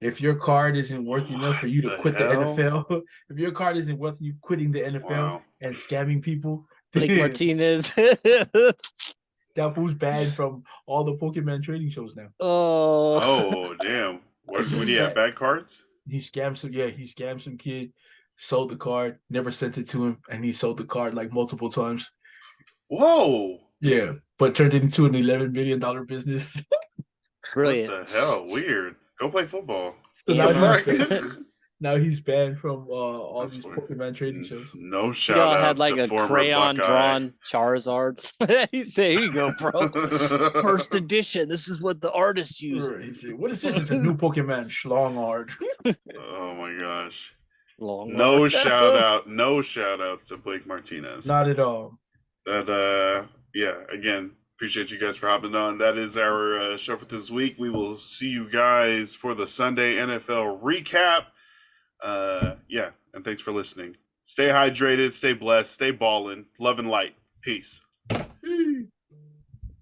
S2: If your card isn't worth enough for you to
S1: What the
S2: quit the
S1: hell?
S2: NFL, if your card isn't worth you quitting the NFL
S1: Wow.
S2: and scamming people,
S3: Blake Martinez.
S2: that fool's banned from all the Pokemon trading shows now.
S3: Oh.
S1: Oh damn. What do you have? Bad cards?
S2: He scammed some kid, sold the card, never sent it to him, and he sold the card like multiple times.
S1: Whoa.
S2: Yeah, but turned it into an $11 million business.
S3: Brilliant.
S1: What the hell? Weird. Go play football.
S2: So
S1: What
S2: now
S1: the
S2: he's,
S1: fuck?
S2: now he's banned from all
S1: That's
S2: these
S1: weird.
S2: Pokemon trading shows.
S1: No
S3: You
S1: shout
S3: know, I had
S1: outs
S3: like
S1: to
S3: a
S1: former
S3: crayon
S1: Buckeye.
S3: drawn Charizard. He said, "Here you go, bro. First edition. This is what the artists use."
S2: He said, "What is this? It's a new Pokemon, Schlongard."
S1: Oh my gosh.
S3: Long
S1: No
S3: arm.
S1: shout outs to Blake Martinez.
S2: Not at all.
S1: That yeah, again, appreciate you guys for hopping on. That is our show for this week. We will see you guys for the Sunday NFL recap. Yeah, and thanks for listening. Stay hydrated, stay blessed, stay ballin', love and light. Peace.